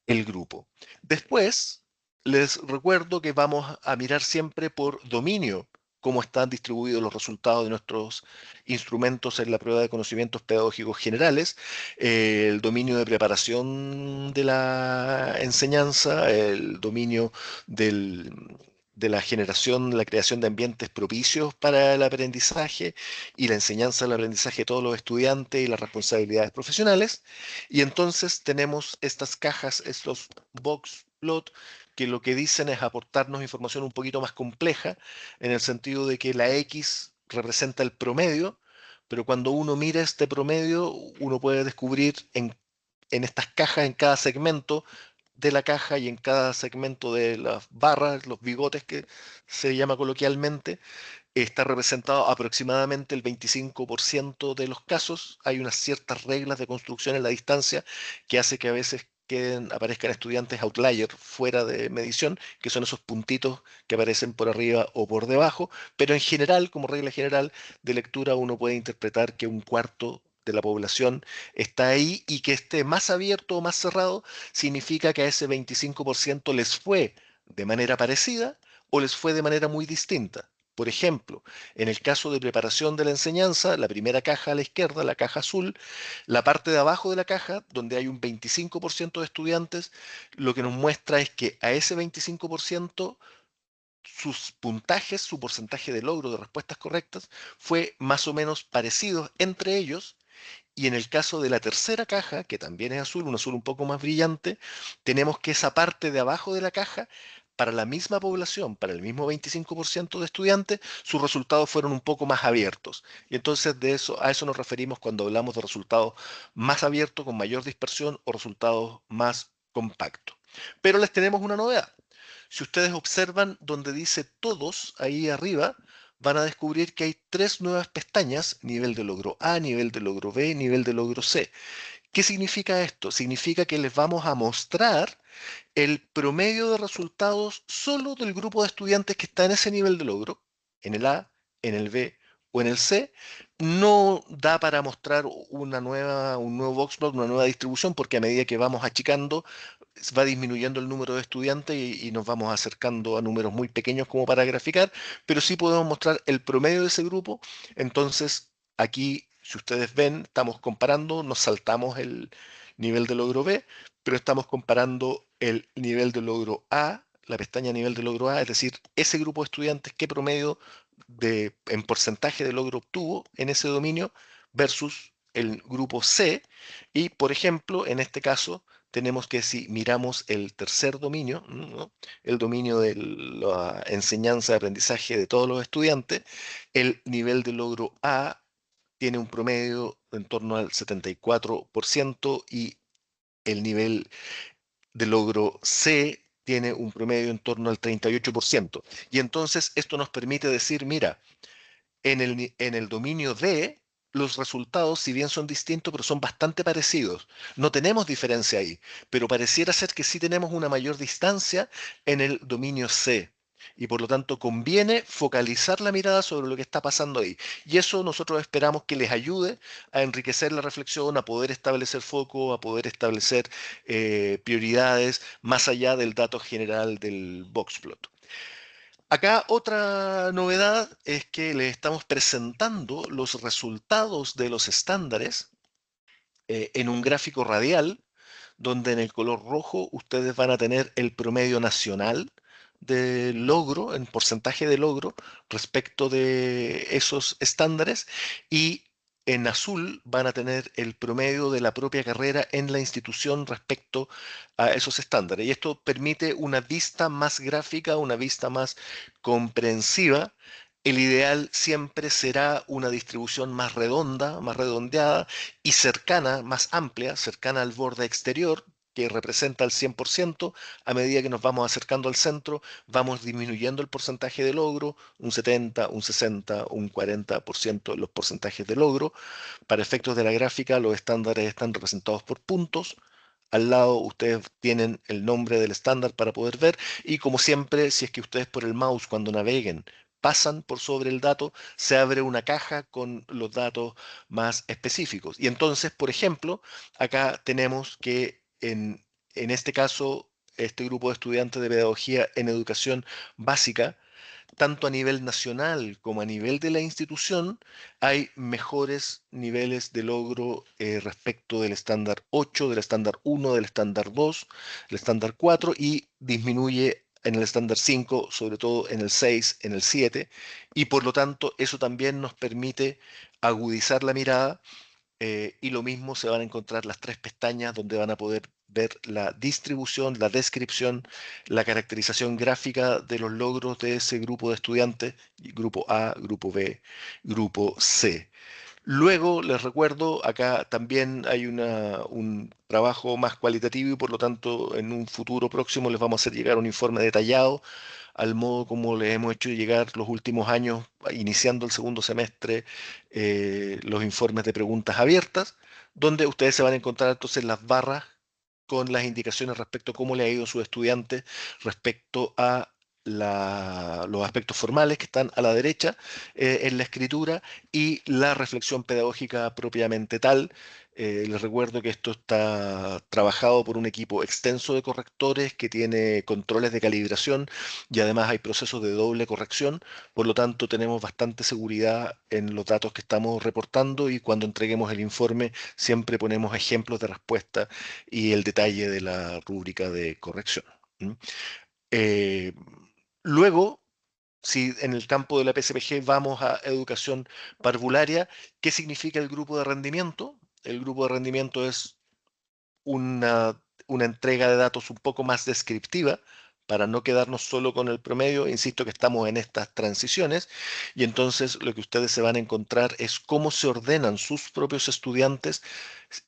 el grupo. Después, les recuerdo que vamos a mirar siempre por dominio cómo están distribuidos los resultados de nuestros instrumentos en la prueba de conocimientos pedagógicos generales, el dominio de preparación de la enseñanza, el dominio del, de la generación, la creación de ambientes propicios para el aprendizaje y la enseñanza del aprendizaje de todos los estudiantes y las responsabilidades profesionales. Y entonces tenemos estas cajas, estos box plot, que lo que dicen es aportarnos información un poquito más compleja, en el sentido de que la X representa el promedio, pero cuando uno mira este promedio, uno puede descubrir en estas cajas, en cada segmento de la caja y en cada segmento de las barras, los bigotes que se llama coloquialmente, está representado aproximadamente el 25% de los casos. Hay unas ciertas reglas de construcción en la distancia que hace que a veces aparezcan estudiantes outlier fuera de medición, que son esos puntitos que aparecen por arriba o por debajo, pero en general, como regla general de lectura, uno puede interpretar que un cuarto de la población está ahí y que esté más abierto o más cerrado significa que a ese 25% les fue de manera parecida o les fue de manera muy distinta. Por ejemplo, en el caso de preparación de la enseñanza, la primera caja a la izquierda, la caja azul, la parte de abajo de la caja, donde hay un 25% de estudiantes, lo que nos muestra es que a ese 25% sus puntajes, su porcentaje de logro de respuestas correctas, fue más o menos parecido entre ellos. Y en el caso de la tercera caja, que también es azul, un azul un poco más brillante, tenemos que esa parte de abajo de la caja, para la misma población, para el mismo 25% de estudiantes, sus resultados fueron un poco más abiertos. Y entonces a eso nos referimos cuando hablamos de resultados más abiertos, con mayor dispersión o resultados más compactos. Pero les tenemos una novedad. Si ustedes observan donde dice todos ahí arriba, van a descubrir que hay tres nuevas pestañas: nivel de logro A, nivel de logro B, nivel de logro C. ¿Qué significa esto? Significa que les vamos a mostrar el promedio de resultados solo del grupo de estudiantes que está en ese nivel de logro, en el A, en el B o en el C. No da para mostrar un nuevo boxplot, una nueva distribución, porque a medida que vamos achicando, va disminuyendo el número de estudiantes y nos vamos acercando a números muy pequeños como para graficar, pero sí podemos mostrar el promedio de ese grupo. Entonces, aquí, si ustedes ven, estamos comparando, nos saltamos el nivel de logro B, pero estamos comparando el nivel de logro A, la pestaña nivel de logro A, es decir, ese grupo de estudiantes, qué promedio en porcentaje de logro obtuvo en ese dominio versus el grupo C. Y, por ejemplo, en este caso, tenemos que, si miramos el tercer dominio, ¿no?, el dominio de la enseñanza y aprendizaje de todos los estudiantes, el nivel de logro A tiene un promedio en torno al 74% y el nivel de logro C tiene un promedio en torno al 38%. Y entonces esto nos permite decir, mira, en el dominio D, los resultados, si bien son distintos, pero son bastante parecidos. No tenemos diferencia ahí, pero pareciera ser que sí tenemos una mayor distancia en el dominio C. Y por lo tanto conviene focalizar la mirada sobre lo que está pasando ahí. Y eso nosotros esperamos que les ayude a enriquecer la reflexión, a poder establecer foco, a poder establecer prioridades más allá del dato general del boxplot. Acá otra novedad es que les estamos presentando los resultados de los estándares en un gráfico radial, donde en el color rojo ustedes van a tener el promedio nacional de logro, en porcentaje de logro respecto de esos estándares, y en azul van a tener el promedio de la propia carrera en la institución respecto a esos estándares. Y esto permite una vista más gráfica, una vista más comprensiva. El ideal siempre será una distribución más redonda, más redondeada y cercana, más amplia, cercana al borde exterior, que representa el 100%. A medida que nos vamos acercando al centro, vamos disminuyendo el porcentaje de logro, un 70, un 60, un 40% los porcentajes de logro. Para efectos de la gráfica, los estándares están representados por puntos. Al lado ustedes tienen el nombre del estándar para poder ver, y como siempre, si es que ustedes por el mouse cuando naveguen pasan por sobre el dato, se abre una caja con los datos más específicos. Y entonces, por ejemplo, acá tenemos que en este caso, este grupo de estudiantes de pedagogía en educación básica, tanto a nivel nacional como a nivel de la institución, hay mejores niveles de logro respecto del estándar 8, del estándar 1, del estándar 2, el estándar 4, y disminuye en el estándar 5, sobre todo en el 6, en el 7, y por lo tanto eso también nos permite agudizar la mirada, y lo mismo se van a encontrar las tres pestañas donde van a poder ver la distribución, la descripción, la caracterización gráfica de los logros de ese grupo de estudiantes, grupo A, grupo B, grupo C. Luego, les recuerdo, acá también hay un trabajo más cualitativo y por lo tanto en un futuro próximo les vamos a hacer llegar un informe detallado al modo como les hemos hecho llegar los últimos años, iniciando el segundo semestre, los informes de preguntas abiertas, donde ustedes se van a encontrar entonces las barras con las indicaciones respecto a cómo le ha ido a sus estudiantes respecto a los aspectos formales que están a la derecha en la escritura, y la reflexión pedagógica propiamente tal. Les recuerdo que esto está trabajado por un equipo extenso de correctores que tiene controles de calibración y además hay procesos de doble corrección. Por lo tanto, tenemos bastante seguridad en los datos que estamos reportando, y cuando entreguemos el informe siempre ponemos ejemplos de respuesta y el detalle de la rúbrica de corrección. ¿Mm? Eh, Luego, si en el campo de la PSPG vamos a educación parvularia, ¿qué significa el grupo de rendimiento? El grupo de rendimiento es una, una entrega de datos un poco más descriptiva para no quedarnos solo con el promedio. Insisto que estamos en estas transiciones, y entonces lo que ustedes se van a encontrar es cómo se ordenan sus propios estudiantes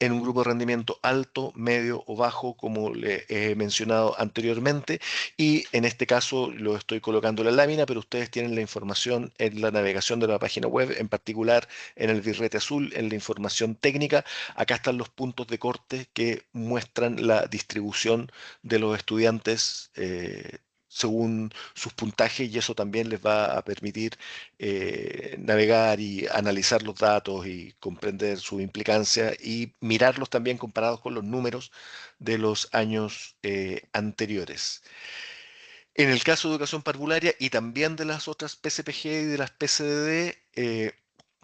en un grupo de rendimiento alto, medio o bajo, como le he mencionado anteriormente, y en este caso lo estoy colocando en la lámina, pero ustedes tienen la información en la navegación de la página web, en particular en el birrete azul, en la información técnica. Acá están los puntos de corte que muestran la distribución de los estudiantes según sus puntajes, y eso también les va a permitir navegar y analizar los datos y comprender su implicancia y mirarlos también comparados con los números de los años anteriores. En el caso de educación parvularia y también de las otras PSPG y de las PCDD,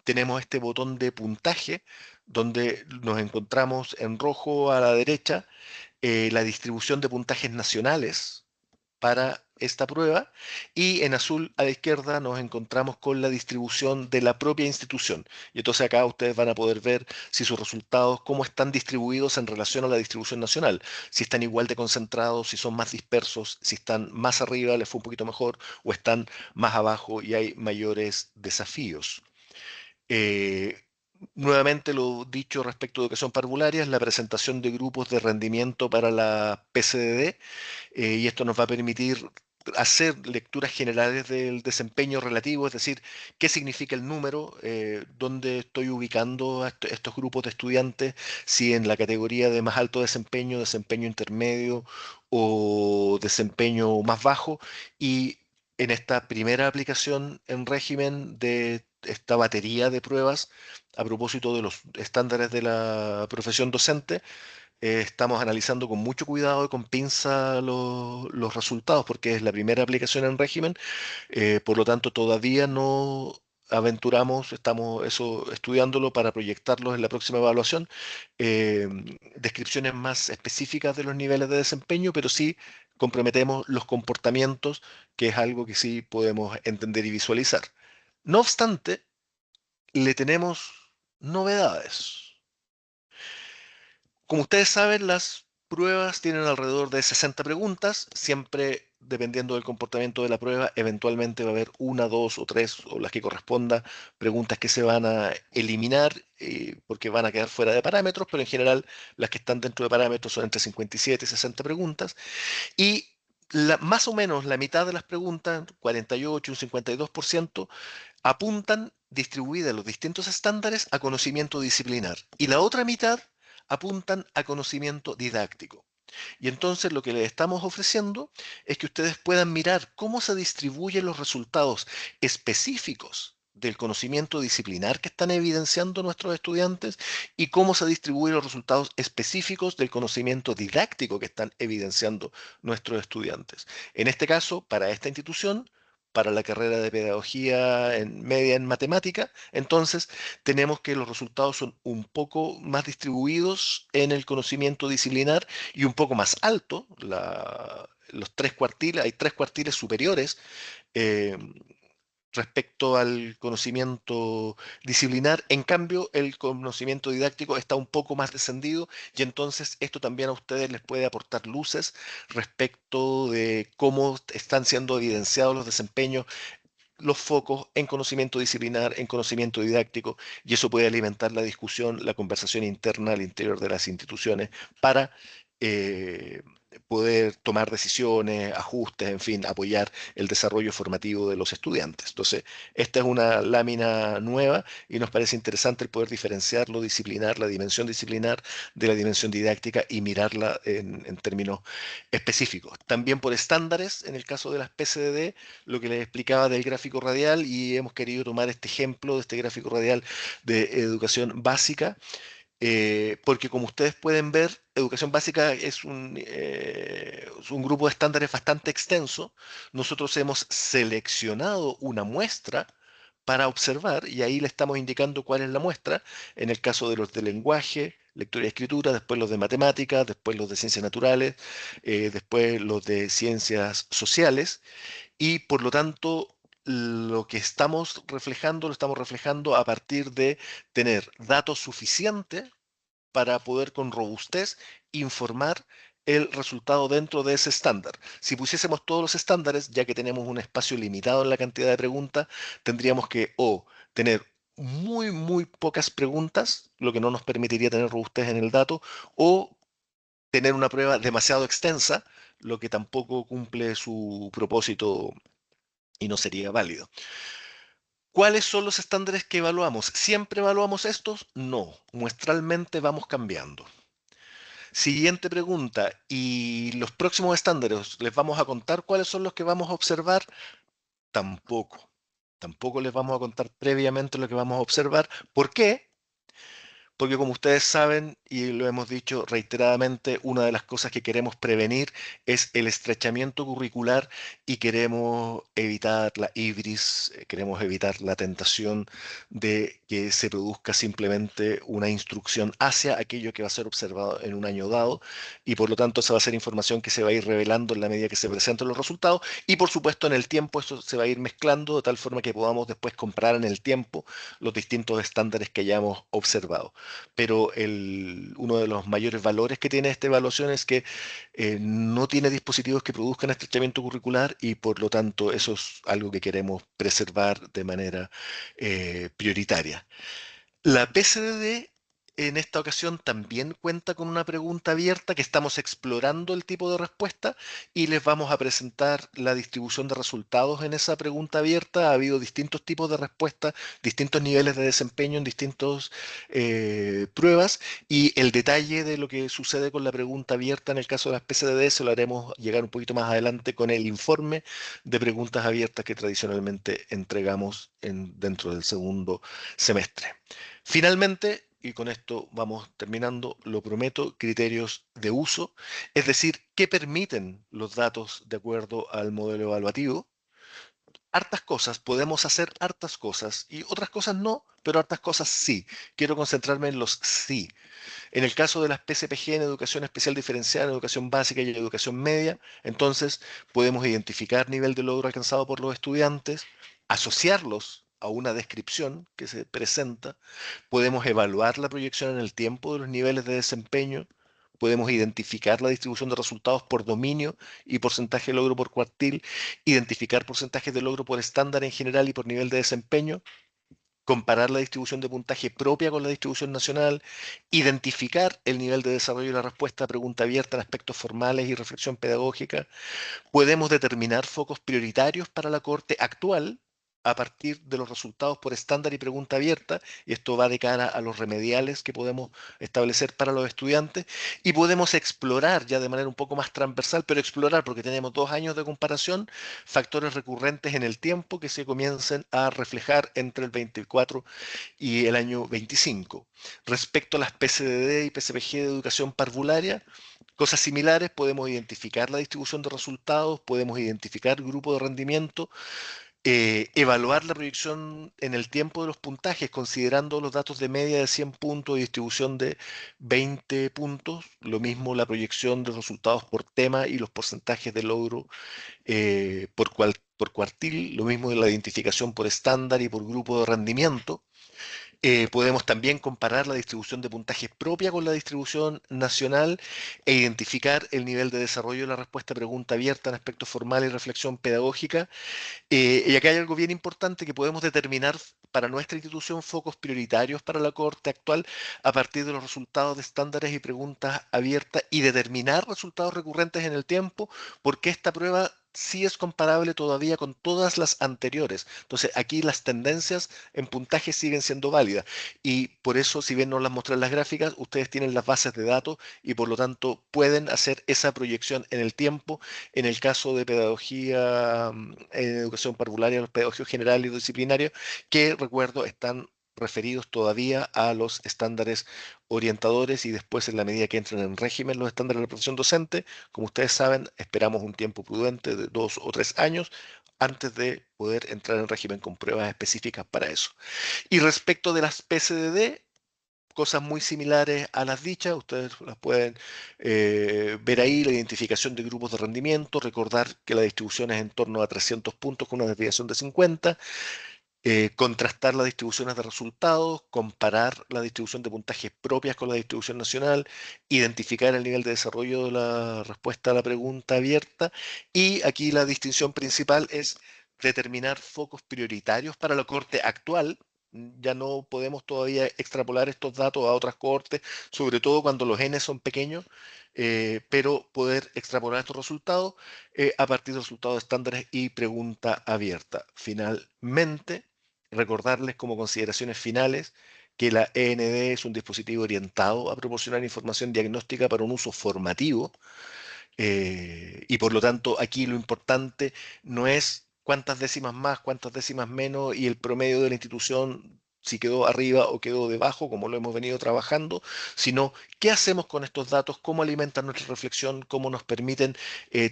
tenemos este botón de puntaje donde nos encontramos en rojo a la derecha la distribución de puntajes nacionales para esta prueba, y en azul a la izquierda nos encontramos con la distribución de la propia institución. Y entonces acá ustedes van a poder ver si sus resultados, cómo están distribuidos en relación a la distribución nacional, si están igual de concentrados, si son más dispersos, si están más arriba, les fue un poquito mejor, o están más abajo y hay mayores desafíos. Eh, Nuevamente lo dicho respecto a educación parvularia, es la presentación de grupos de rendimiento para la PCDD, y esto nos va a permitir hacer lecturas generales del desempeño relativo, es decir, qué significa el número, dónde estoy ubicando a estos grupos de estudiantes, si en la categoría de más alto desempeño, desempeño intermedio o desempeño más bajo, y en esta primera aplicación en régimen de esta batería de pruebas, a propósito de los estándares de la profesión docente, estamos analizando con mucho cuidado y con pinza los resultados, porque es la primera aplicación en régimen. Por lo tanto todavía no aventuramos, estamos eso estudiándolo para proyectarlos en la próxima evaluación, eh, descripciones más específicas de los niveles de desempeño, pero sí comprometemos los comportamientos, que es algo que sí podemos entender y visualizar. No obstante, le tenemos novedades. Como ustedes saben, las pruebas tienen alrededor de 60 preguntas. Siempre, dependiendo del comportamiento de la prueba, eventualmente va a haber una, dos o tres, o las que corresponda, preguntas que se van a eliminar, porque van a quedar fuera de parámetros, pero en general las que están dentro de parámetros son entre 57 y 60 preguntas. Y más o menos la mitad de las preguntas, 48, un 52%, apuntan distribuidas los distintos estándares a conocimiento disciplinar, y la otra mitad apuntan a conocimiento didáctico. Y entonces lo que les estamos ofreciendo es que ustedes puedan mirar cómo se distribuyen los resultados específicos del conocimiento disciplinar que están evidenciando nuestros estudiantes, y cómo se distribuyen los resultados específicos del conocimiento didáctico que están evidenciando nuestros estudiantes. En este caso, para esta institución, para la carrera de pedagogía media en matemática, entonces tenemos que los resultados son un poco más distribuidos en el conocimiento disciplinar y un poco más alto. Los tres cuartiles, hay tres cuartiles superiores, eh, respecto al conocimiento disciplinar. En cambio, el conocimiento didáctico está un poco más descendido, y entonces esto también a ustedes les puede aportar luces respecto de cómo están siendo evidenciados los desempeños, los focos en conocimiento disciplinar, en conocimiento didáctico, y eso puede alimentar la discusión, la conversación interna al interior de las instituciones para eh, poder tomar decisiones, ajustes, en fin, apoyar el desarrollo formativo de los estudiantes. Entonces, esta es una lámina nueva y nos parece interesante el poder diferenciar lo disciplinar, la dimensión disciplinar, de la dimensión didáctica, y mirarla en términos específicos. También por estándares, en el caso de las PCDD, lo que les explicaba del gráfico radial, y hemos querido tomar este ejemplo de este gráfico radial de educación básica, porque como ustedes pueden ver, educación básica es un grupo de estándares bastante extenso. Nosotros hemos seleccionado una muestra para observar, y ahí le estamos indicando cuál es la muestra, en el caso de los de lenguaje, lectura y escritura, después los de matemáticas, después los de ciencias naturales, después los de ciencias sociales, y por lo tanto lo que estamos reflejando lo estamos reflejando a partir de tener datos suficientes para poder con robustez informar el resultado dentro de ese estándar. Si pusiésemos todos los estándares, ya que tenemos un espacio limitado en la cantidad de preguntas, tendríamos que o tener muy pocas preguntas, lo que no nos permitiría tener robustez en el dato, o tener una prueba demasiado extensa, lo que tampoco cumple su propósito y no sería válido. ¿Cuáles son los estándares que evaluamos? ¿Siempre evaluamos estos? No, muestralmente vamos cambiando. Siguiente pregunta, ¿y los próximos estándares les vamos a contar cuáles son los que vamos a observar? Tampoco. Tampoco les vamos a contar previamente lo que vamos a observar. ¿Por qué? Porque como ustedes saben, y lo hemos dicho reiteradamente, una de las cosas que queremos prevenir es el estrechamiento curricular, y queremos evitar la ibris, queremos evitar la tentación de que se produzca simplemente una instrucción hacia aquello que va a ser observado en un año dado, y por lo tanto esa va a ser información que se va a ir revelando en la medida que se presenten los resultados, y por supuesto en el tiempo eso se va a ir mezclando de tal forma que podamos después comparar en el tiempo los distintos estándares que hayamos observado. Pero uno de los mayores valores que tiene esta evaluación es que no tiene dispositivos que produzcan estrechamiento curricular, y por lo tanto eso es algo que queremos preservar de manera prioritaria. La PCDD en esta ocasión también cuenta con una pregunta abierta que estamos explorando el tipo de respuesta y les vamos a presentar la distribución de resultados en esa pregunta abierta. Ha habido distintos tipos de respuestas, distintos niveles de desempeño en distintas pruebas, y el detalle de lo que sucede con la pregunta abierta en el caso de las PCDD se lo haremos llegar un poquito más adelante con el informe de preguntas abiertas que tradicionalmente entregamos dentro del segundo semestre. Finalmente, y con esto vamos terminando, lo prometo, criterios de uso, es decir, qué permiten los datos de acuerdo al modelo evaluativo. Hartas cosas, podemos hacer hartas cosas y otras cosas no, pero hartas cosas sí. Quiero concentrarme en los sí. En el caso de las PCPG en educación especial diferenciada, en educación básica y educación media, entonces podemos identificar nivel de logro alcanzado por los estudiantes, asociarlos a una descripción que se presenta, podemos evaluar la proyección en el tiempo de los niveles de desempeño, podemos identificar la distribución de resultados por dominio y porcentaje de logro por cuartil, identificar porcentajes de logro por estándar en general y por nivel de desempeño, comparar la distribución de puntaje propia con la distribución nacional, identificar el nivel de desarrollo de la respuesta a pregunta abierta en aspectos formales y reflexión pedagógica. Podemos determinar focos prioritarios para la cohorte actual a partir de los resultados por estándar y pregunta abierta, y esto va de cara a los remediales que podemos establecer para los estudiantes, y podemos explorar ya de manera un poco más transversal, pero explorar porque tenemos 2 años de comparación, factores recurrentes en el tiempo que se comiencen a reflejar entre el 24 y el año 25. Respecto a las PCDD y PCPG de educación parvularia, cosas similares, podemos identificar la distribución de resultados, podemos identificar grupo de rendimiento, evaluar la proyección en el tiempo de los puntajes, considerando los datos de media de 100 puntos y distribución de 20 puntos, lo mismo la proyección de resultados por tema y los porcentajes de logro por cuartil, lo mismo de la identificación por estándar y por grupo de rendimiento. Podemos también comparar la distribución de puntajes propia con la distribución nacional e identificar el nivel de desarrollo de la respuesta a pregunta abierta en aspectos formales y reflexión pedagógica. Y acá hay algo bien importante que podemos determinar para nuestra institución focos prioritarios para la cohorte actual a partir de los resultados de estándares y preguntas abiertas y determinar resultados recurrentes en el tiempo, porque esta prueba sí es comparable todavía con todas las anteriores. Entonces, aquí las tendencias en puntaje siguen siendo válidas y por eso, si bien no las mostré en las gráficas, ustedes tienen las bases de datos y por lo tanto pueden hacer esa proyección en el tiempo. En el caso de pedagogía, en educación parvularia, los pedagogos generales y disciplinarios, que recuerdo están referidos todavía a los estándares orientadores y después en la medida que entren en régimen los estándares de la profesión docente, como ustedes saben, esperamos un tiempo prudente de 2 o 3 años antes de poder entrar en régimen con pruebas específicas para eso. Y respecto de las PCDD, cosas muy similares a las dichas, ustedes las pueden ver ahí, la identificación de grupos de rendimiento, recordar que la distribución es en torno a 300 puntos con una desviación de 50, contrastar las distribuciones de resultados, comparar la distribución de puntajes propias con la distribución nacional, identificar el nivel de desarrollo de la respuesta a la pregunta abierta, y aquí la distinción principal es determinar focos prioritarios para la cohorte actual. Ya no podemos todavía extrapolar estos datos a otras cohortes, sobre todo cuando los n son pequeños, pero poder extrapolar estos resultados a partir de resultados estándares y pregunta abierta. Finalmente, recordarles como consideraciones finales que la END es un dispositivo orientado a proporcionar información diagnóstica para un uso formativo, y por lo tanto aquí lo importante no es cuántas décimas más, cuántas décimas menos y el promedio de la institución si quedó arriba o quedó debajo, como lo hemos venido trabajando, sino qué hacemos con estos datos, cómo alimentan nuestra reflexión, cómo nos permiten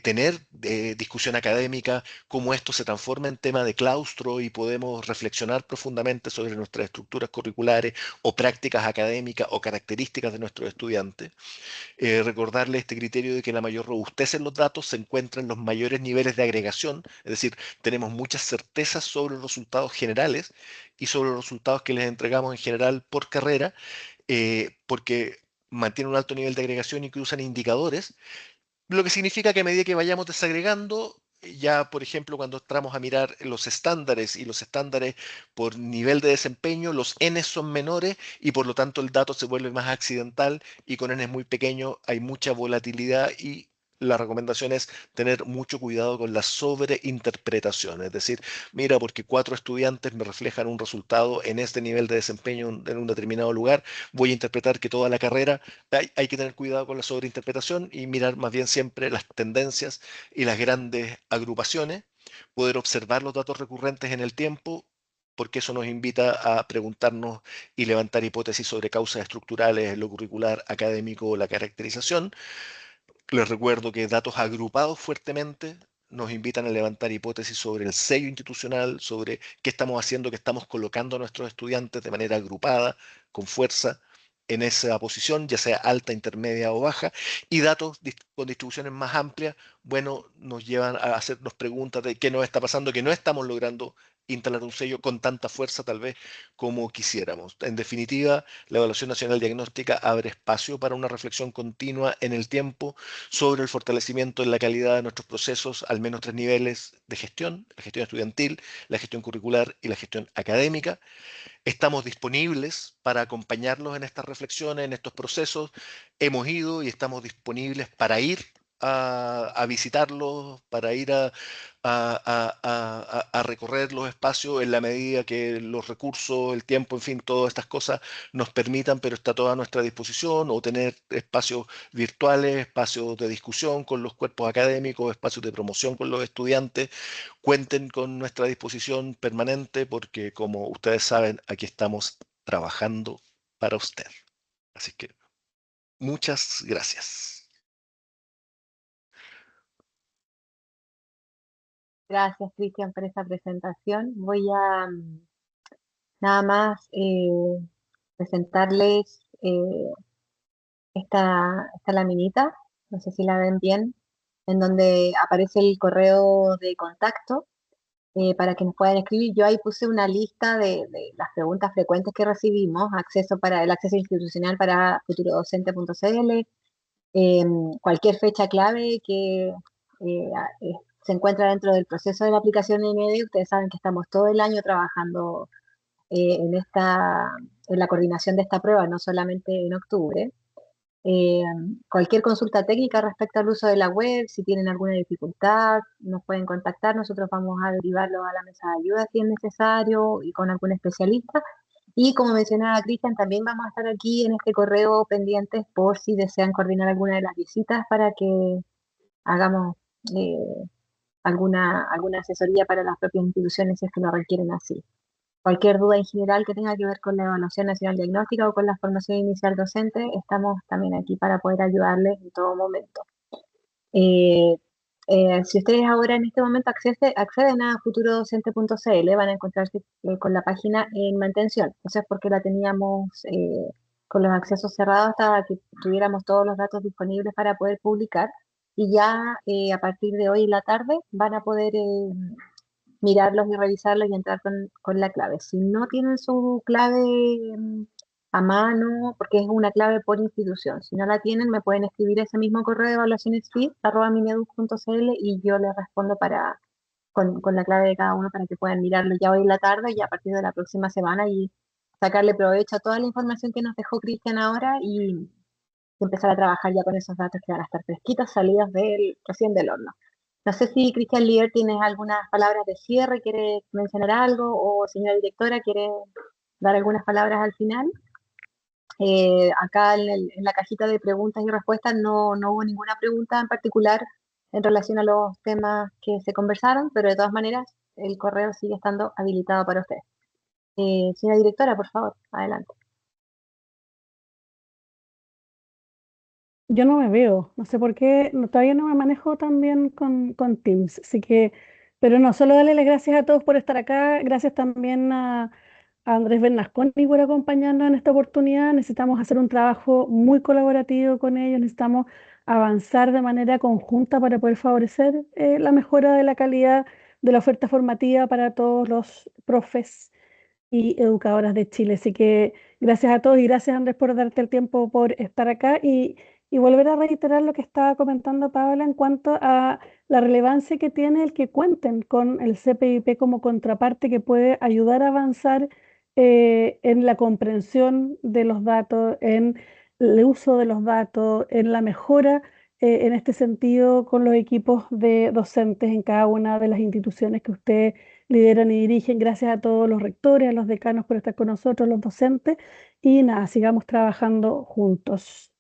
tener discusión académica, cómo esto se transforma en tema de claustro y podemos reflexionar profundamente sobre nuestras estructuras curriculares o prácticas académicas o características de nuestros estudiantes. Recordarle este criterio de que la mayor robustez en los datos se encuentra en los mayores niveles de agregación, es decir, tenemos muchas certezas sobre los resultados generales y sobre los resultados que les entregamos en general por carrera, porque mantienen un alto nivel de agregación y que usan indicadores, lo que significa que a medida que vayamos desagregando, ya, por ejemplo, cuando entramos a mirar los estándares y los estándares por nivel de desempeño, los n son menores y por lo tanto el dato se vuelve más accidental y con n muy pequeño hay mucha volatilidad y la recomendación es tener mucho cuidado con la sobreinterpretación. Es decir, mira, porque 4 estudiantes me reflejan un resultado en este nivel de desempeño en un determinado lugar, voy a interpretar que toda la carrera, hay que tener cuidado con la sobreinterpretación y mirar más bien siempre las tendencias y las grandes agrupaciones, poder observar los datos recurrentes en el tiempo, porque eso nos invita a preguntarnos y levantar hipótesis sobre causas estructurales en lo curricular, académico o la caracterización. Les recuerdo que datos agrupados fuertemente nos invitan a levantar hipótesis sobre el sello institucional, sobre qué estamos haciendo, qué estamos colocando a nuestros estudiantes de manera agrupada, con fuerza, en esa posición, ya sea alta, intermedia o baja, y datos con distribuciones más amplias, bueno, nos llevan a hacernos preguntas de qué nos está pasando, que no estamos logrando instalar un sello con tanta fuerza tal vez como quisiéramos. En definitiva, la Evaluación Nacional Diagnóstica abre espacio para una reflexión continua en el tiempo sobre el fortalecimiento en la calidad de nuestros procesos, al menos 3 niveles de gestión: la gestión estudiantil, la gestión curricular y la gestión académica. Estamos disponibles para acompañarlos en estas reflexiones, en estos procesos. Hemos ido y estamos disponibles para ir a visitarlos, para ir a recorrer los espacios en la medida que los recursos, el tiempo, en fin, todas estas cosas nos permitan, pero está a toda nuestra disposición, o tener espacios virtuales, espacios de discusión con los cuerpos académicos, espacios de promoción con los estudiantes. Cuenten con nuestra disposición permanente porque, como ustedes saben, aquí estamos trabajando para usted. Así que muchas gracias. Gracias, Cristian, por esta presentación. Voy a nada más presentarles esta laminita, no sé si la ven bien, en donde aparece el correo de contacto para que nos puedan escribir. Yo ahí puse una lista de las preguntas frecuentes que recibimos, acceso para el acceso institucional para futurodocente.cl, cualquier fecha clave que se encuentra dentro del proceso de la aplicación ND. Ustedes saben que estamos todo el año trabajando en la coordinación de esta prueba, no solamente en octubre. Eh, Cualquier consulta técnica respecto al uso de la web, si tienen alguna dificultad, nos pueden contactar. Nosotros vamos a derivarlo a la mesa de ayuda si es necesario y con algún especialista. Y como mencionaba Cristian, también vamos a estar aquí en este correo pendientes por si desean coordinar alguna de las visitas para que hagamos eh, alguna asesoría para las propias instituciones si es que lo requieren así. Cualquier duda en general que tenga que ver con la Evaluación Nacional Diagnóstica o con la formación inicial docente, estamos también aquí para poder ayudarles en todo momento. Eh, si ustedes ahora en este momento acceden a futurodocente.cl, van a encontrarse con la página en mantención. Eso es porque la teníamos con los accesos cerrados hasta que tuviéramos todos los datos disponibles para poder publicar. Y ya a partir de hoy en la tarde van a poder mirarlos y revisarlos y entrar con la clave. Si no tienen su clave a mano, porque es una clave por institución, si no la tienen, me pueden escribir ese mismo correo de evaluacionesfit@mineduc.cl y yo les respondo con la clave de cada uno para que puedan mirarlo ya hoy en la tarde y a partir de la próxima semana y sacarle provecho a toda la información que nos dejó Cristian ahora y empezar a trabajar ya con esos datos que van a estar fresquitos, salidos recién del horno. No sé si Cristian Lier tienes algunas palabras de cierre, quiere mencionar algo, o señora directora, quiere dar algunas palabras al final. Acá en la cajita de preguntas y respuestas no hubo ninguna pregunta en particular en relación a los temas que se conversaron, pero de todas maneras el correo sigue estando habilitado para ustedes. Señora directora, por favor, adelante. Yo no me veo, no sé por qué, todavía no me manejo tan bien con Teams, así que, pero no, solo darle las gracias a todos por estar acá, gracias también a Andrés Bernasconi por acompañarnos en esta oportunidad. Necesitamos hacer un trabajo muy colaborativo con ellos, necesitamos avanzar de manera conjunta para poder favorecer la mejora de la calidad de la oferta formativa para todos los profes y educadoras de Chile. Así que gracias a todos y gracias, Andrés, por darte el tiempo por estar acá y volver a reiterar lo que estaba comentando Paola en cuanto a la relevancia que tiene el que cuenten con el CPIP como contraparte que puede ayudar a avanzar en la comprensión de los datos, en el uso de los datos, en la mejora en este sentido con los equipos de docentes en cada una de las instituciones que ustedes lideran y dirigen. Gracias a todos los rectores, a los decanos por estar con nosotros, los docentes, y nada, sigamos trabajando juntos.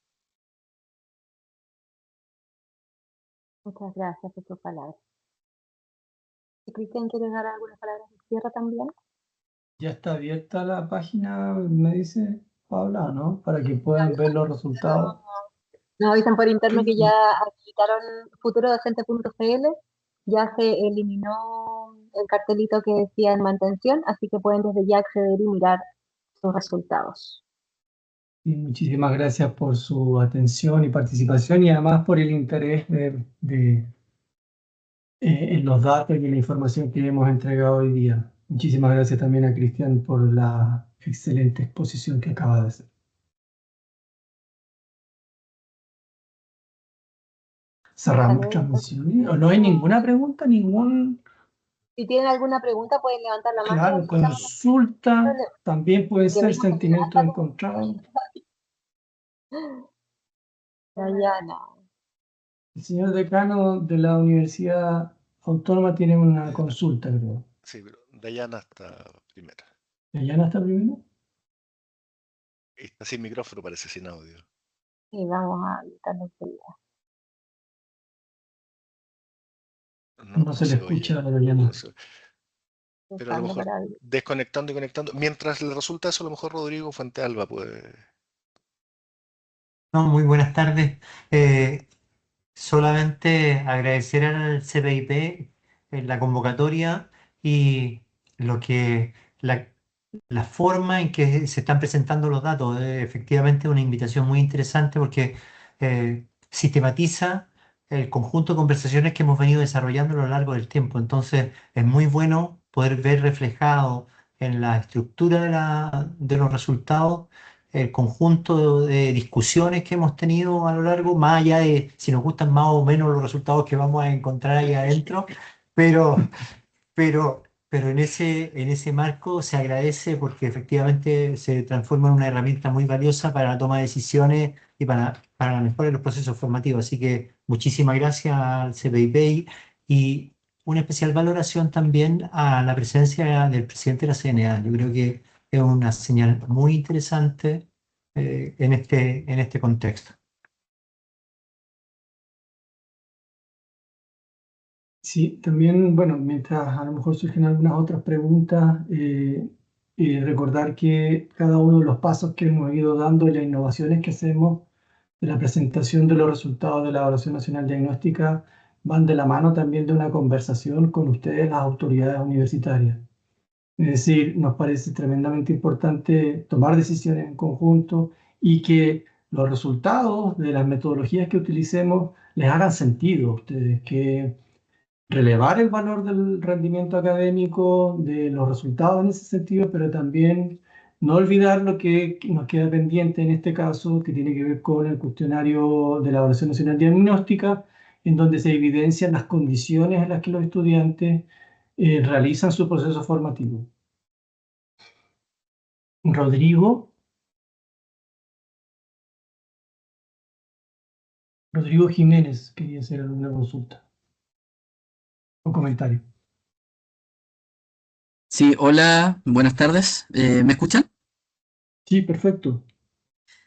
Muchas gracias por tus palabras. ¿Y Cristian, quieres dar algunas palabras de cierre también? Ya está abierta la página, me dice Paula, ¿no? Para que puedan ver los resultados. Nos avisan por interno que ya habilitaron futurodocente.cl, ya se eliminó el cartelito que decía en mantención, así que pueden desde ya acceder y mirar sus resultados. Y muchísimas gracias por su atención y participación y además por el interés en los datos y en la información que hemos entregado hoy día. Muchísimas gracias también a Cristian por la excelente exposición que acaba de hacer. Cerramos transmisión. No hay ninguna pregunta, ningún... Si tienen alguna pregunta pueden levantar la mano. Claro, consulta, también puede ser sentimientos encontrados. Dayana. El señor decano de la Universidad Autónoma tiene una consulta, creo. Sí, pero Dayana está primera. ¿Dayana está primero? Está sin micrófono, parece, sin audio. Sí, vamos a habilitarlo enseguida. No se le escucha a Dayana. Pero a lo mejor desconectando y conectando. Mientras le resulta eso, a lo mejor Rodrigo Fuentealba puede... No, muy buenas tardes. Solamente agradecer al CPIP la convocatoria y lo que la forma en que se están presentando los datos. Efectivamente, una invitación muy interesante porque sistematiza el conjunto de conversaciones que hemos venido desarrollando a lo largo del tiempo. Entonces, es muy bueno poder ver reflejado en la estructura de los resultados el conjunto de discusiones que hemos tenido a lo largo, más allá de si nos gustan más o menos los resultados que vamos a encontrar ahí adentro, pero, pero en ese marco se agradece porque efectivamente se transforma en una herramienta muy valiosa para la toma de decisiones y para la mejora de los procesos formativos. Así que muchísimas gracias al CPIP y una especial valoración también a la presencia del presidente de la CNA. Yo creo que es una señal muy interesante en este contexto. Sí, también, bueno, mientras a lo mejor surgen algunas otras preguntas, recordar que cada uno de los pasos que hemos ido dando y las innovaciones que hacemos de la presentación de los resultados de la Evaluación Nacional Diagnóstica van de la mano también de una conversación con ustedes, las autoridades universitarias. Es decir, nos parece tremendamente importante tomar decisiones en conjunto y que los resultados de las metodologías que utilicemos les hagan sentido a ustedes, que relevar el valor del rendimiento académico, de los resultados en ese sentido, pero también no olvidar lo que nos queda pendiente en este caso, que tiene que ver con el cuestionario de la Evaluación Nacional Diagnóstica, en donde se evidencian las condiciones en las que los estudiantes realizan su proceso formativo. Rodrigo Jiménez quería hacer alguna consulta o comentario. Sí, hola, buenas tardes. ¿Me escuchan? Sí, perfecto.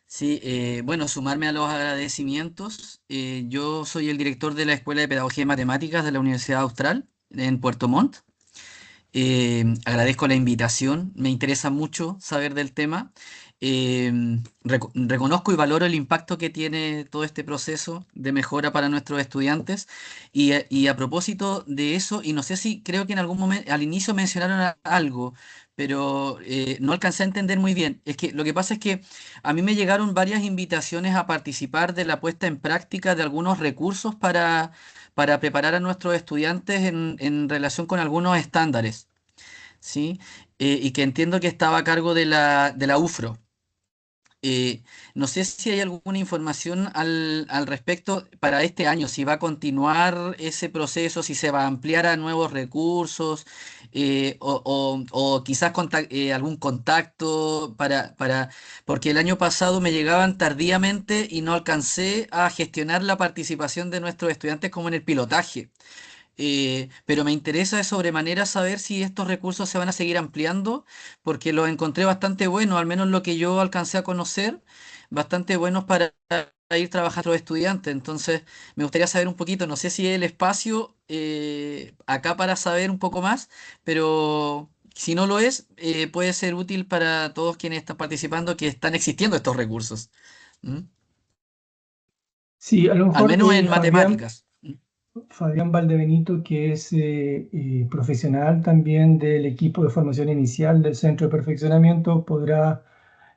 Sí, bueno, sumarme a los agradecimientos. Yo soy el director de la Escuela de Pedagogía y Matemáticas de la Universidad Austral en Puerto Montt. Agradezco la invitación, me interesa mucho saber del tema. Reconozco y valoro el impacto que tiene todo este proceso de mejora para nuestros estudiantes. Y a propósito de eso, y no sé si creo que en algún momento al inicio mencionaron algo, pero no alcancé a entender muy bien. Es que lo que pasa es que a mí me llegaron varias invitaciones a participar de la puesta en práctica de algunos recursos para preparar a nuestros estudiantes en relación con algunos estándares, ¿sí? Y que entiendo que estaba a cargo de la UFRO. No sé si hay alguna información al respecto para este año, si va a continuar ese proceso, si se va a ampliar a nuevos recursos, o quizás algún contacto porque el año pasado me llegaban tardíamente y no alcancé a gestionar la participación de nuestros estudiantes como en el pilotaje. Pero me interesa de sobremanera saber si estos recursos se van a seguir ampliando, porque los encontré bastante buenos, al menos lo que yo alcancé a conocer, bastante buenos para ir trabajando los estudiantes. Entonces, me gustaría saber un poquito, no sé si hay el espacio acá para saber un poco más, pero si no lo es, puede ser útil para todos quienes están participando, que están existiendo estos recursos. ¿Mm? Sí, a lo Al mejor menos en matemáticas. Fabián Valdebenito, que es profesional también del equipo de formación inicial del Centro de Perfeccionamiento, podrá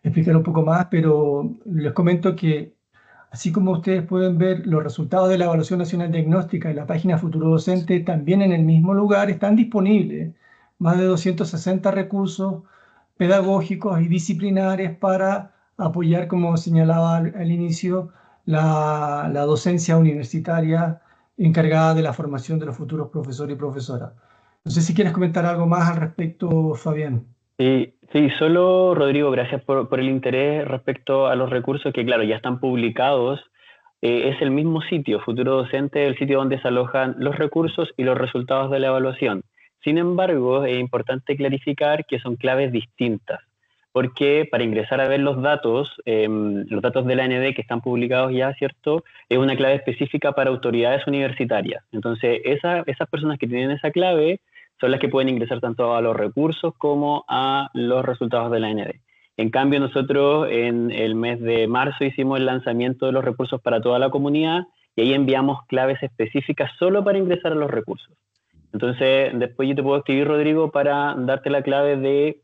explicar un poco más, pero les comento que así como ustedes pueden ver los resultados de la Evaluación Nacional Diagnóstica en la página Futuro Docente, también en el mismo lugar están disponibles más de 260 recursos pedagógicos y disciplinares para apoyar, como señalaba al inicio, la docencia universitaria encargada de la formación de los futuros profesores y profesoras. No sé si quieres comentar algo más al respecto, Fabián. Sí, solo Rodrigo, gracias por el interés respecto a los recursos que, claro, ya están publicados. Es el mismo sitio, Futuro Docente, el sitio donde se alojan los recursos y los resultados de la evaluación. Sin embargo, es importante clarificar que son claves distintas, porque para ingresar a ver los datos de la AND que están publicados ya, ¿cierto? Es una clave específica para autoridades universitarias. Entonces, esas personas que tienen esa clave son las que pueden ingresar tanto a los recursos como a los resultados de la AND. En cambio, nosotros en el mes de marzo hicimos el lanzamiento de los recursos para toda la comunidad y ahí enviamos claves específicas solo para ingresar a los recursos. Entonces, después yo te puedo escribir, Rodrigo, para darte la clave de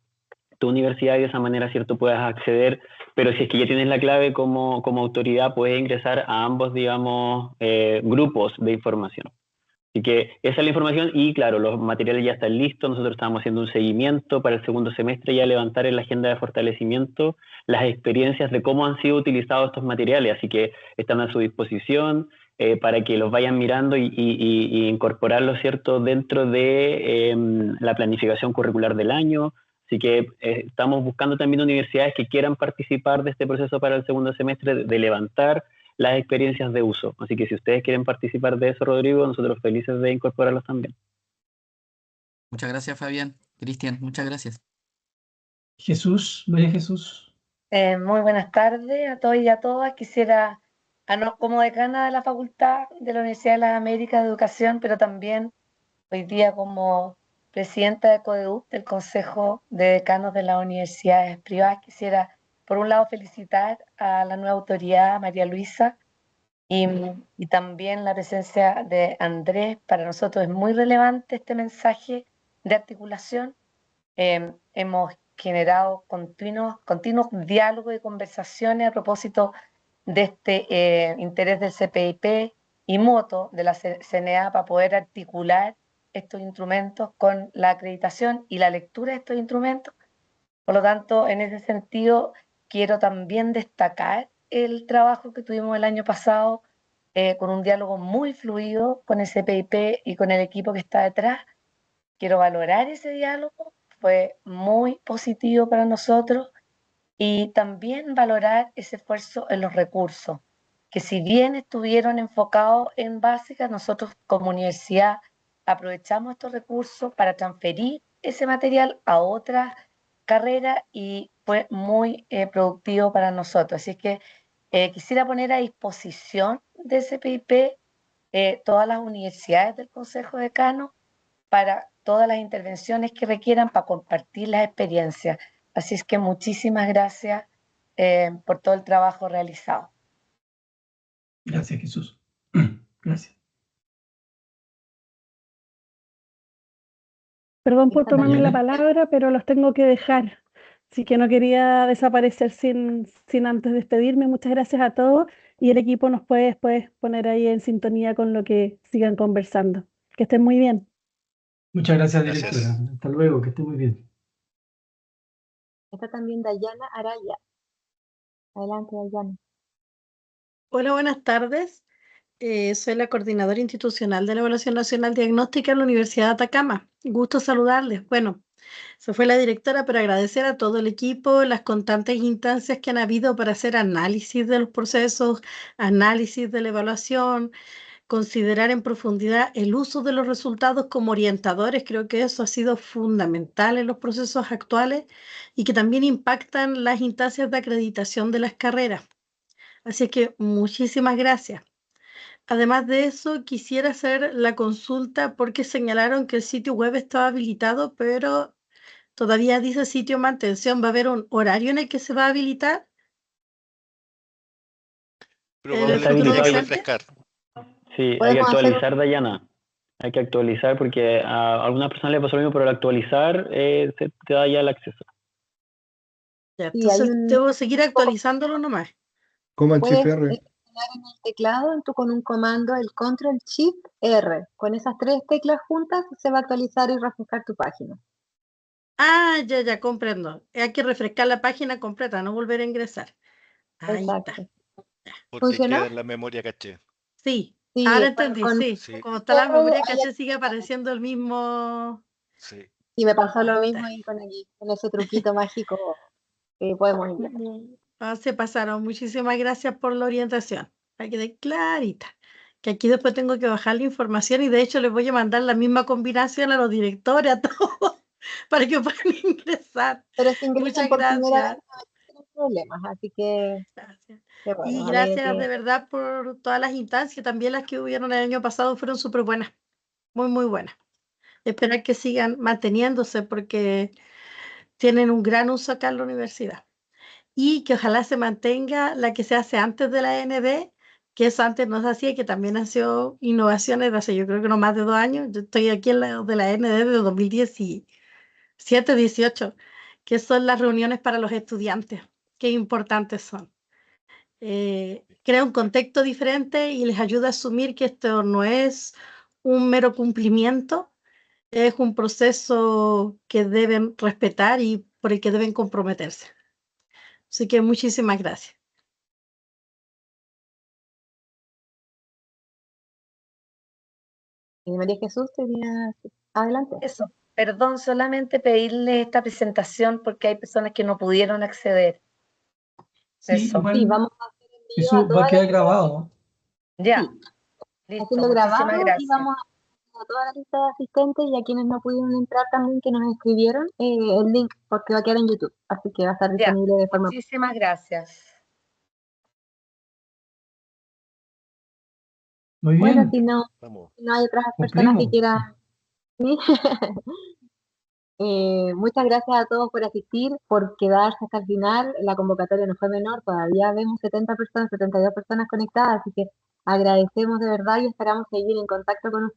tu universidad y de esa manera, ¿cierto?, puedas acceder. Pero si es que ya tienes la clave como autoridad, puedes ingresar a ambos, digamos, grupos de información. Así que esa es la información y claro, los materiales ya están listos, nosotros estamos haciendo un seguimiento para el segundo semestre ya levantar en la agenda de fortalecimiento las experiencias de cómo han sido utilizados estos materiales, así que están a su disposición para que los vayan mirando y incorporarlos, ¿cierto?, dentro de la planificación curricular del año. Así que estamos buscando también universidades que quieran participar de este proceso para el segundo semestre de levantar las experiencias de uso. Así que si ustedes quieren participar de eso, Rodrigo, nosotros felices de incorporarlos también. Muchas gracias, Fabián. Cristian, muchas gracias. Jesús, María Jesús. Muy buenas tardes a todos y a todas. Quisiera, como decana de la Facultad de la Universidad de las Américas de Educación, pero también hoy día como presidenta de CODEUP, del Consejo de Decanos de las Universidades Privadas, quisiera, por un lado, felicitar a la nueva autoridad, María Luisa, y también la presencia de Andrés. Para nosotros es muy relevante este mensaje de articulación. Hemos generado continuos diálogos y conversaciones a propósito de este interés del CPIP y moto de la CNA para poder articular estos instrumentos con la acreditación y la lectura de estos instrumentos. Por lo tanto, en ese sentido, quiero también destacar el trabajo que tuvimos el año pasado con un diálogo muy fluido con el CPIP y con el equipo que está detrás. Quiero valorar ese diálogo, fue muy positivo para nosotros, y también valorar ese esfuerzo en los recursos, que si bien estuvieron enfocados en básicas, nosotros como universidad aprovechamos estos recursos para transferir ese material a otras carreras y fue muy productivo para nosotros. Así que quisiera poner a disposición de CPIP todas las universidades del Consejo de Decanos para todas las intervenciones que requieran para compartir las experiencias. Así es que muchísimas gracias por todo el trabajo realizado. Gracias, Jesús. Gracias. Perdón por tomarme la Daniela. palabra, pero los tengo que dejar. Así que no quería desaparecer sin antes despedirme. Muchas gracias a todos y el equipo nos puede después poner ahí en sintonía con lo que sigan conversando. Que estén muy bien. Muchas gracias, Gracias. directora. Hasta luego, que esté muy bien. Está también Dayana Araya. Adelante, Dayana. Hola, buenas tardes. Soy la coordinadora institucional de la Evaluación Nacional Diagnóstica en la Universidad de Atacama. Gusto saludarles. Bueno, se fue la directora, pero agradecer a todo el equipo las constantes instancias que han habido para hacer análisis de los procesos, análisis de la evaluación, considerar en profundidad el uso de los resultados como orientadores. Creo que eso ha sido fundamental en los procesos actuales y que también impactan las instancias de acreditación de las carreras. Así que muchísimas gracias. Además de eso, quisiera hacer la consulta porque señalaron que el sitio web estaba habilitado, pero todavía dice sitio mantención. ¿Va a haber un horario en el que se va a habilitar el Probablemente futuro habilitado. hay que docente? refrescar. Sí, hay que Podemos hacer actualizar, Dayana. Hay que actualizar porque a algunas personas les pasó lo mismo, pero al actualizar se te da ya el acceso. Ya, Sí, hay entonces un debo seguir actualizándolo nomás. Command Shift puedes R. seleccionar en el teclado con un comando el Control Shift R. Con esas 3 teclas juntas se va a actualizar y refrescar tu página. Ah, ya, comprendo. Hay que refrescar la página completa, no volver a ingresar. Ahí está. Exacto. Porque ¿Funcionó? queda en la memoria caché. Sí, Sí, ahora entendí, con sí. Sí, Como está la R memoria hay caché, sigue apareciendo el mismo. sí. Y me pasó lo Ahí mismo está. ahí con ese truquito mágico que podemos ingresar. Ah, se pasaron. Muchísimas gracias por la orientación. Para que quede clarita. Que aquí después tengo que bajar la información y de hecho les voy a mandar la misma combinación a los directores, a todos, para que puedan ingresar. Pero si ingresan Muchas por primera gracias. vez no van a tener problemas, así que Gracias. qué bueno, Y me alegra gracias de que verdad por todas las instancias, también las que hubieron el año pasado fueron súper buenas, muy buenas. Esperar que sigan manteniéndose porque tienen un gran uso acá en la universidad. Y que ojalá se mantenga la que se hace antes de la ANB, que eso antes no se hacía y que también ha sido innovaciones de hace yo creo que no más de 2 años. Yo estoy aquí en la de la ANB de 2017, 18, que son las reuniones para los estudiantes, qué importantes son. Crea un contexto diferente y les ayuda a asumir que esto no es un mero cumplimiento, es un proceso que deben respetar y por el que deben comprometerse. Así que muchísimas gracias. María Jesús tenía... Adelante. Eso, perdón, solamente pedirle esta presentación porque hay personas que no pudieron acceder. Sí, Eso. igual Sí, vamos a hacer envío a eso va a todas quedar las... grabado. Ya, Sí, listo, haciendo grabado muchísimas y gracias. vamos a toda la lista de asistentes y a quienes no pudieron entrar también que nos escribieron el link porque va a quedar en YouTube, así que va a estar Ya, disponible de forma... muchísimas gracias. Muy Bueno, bien, si no Vamos. hay otras personas que cumplimos. quieran... ¿sí? Muchas gracias a todos por asistir, por quedarse hasta el final. La convocatoria no fue menor, todavía vemos 70 personas, 72 personas conectadas, así que agradecemos de verdad y esperamos seguir en contacto con ustedes.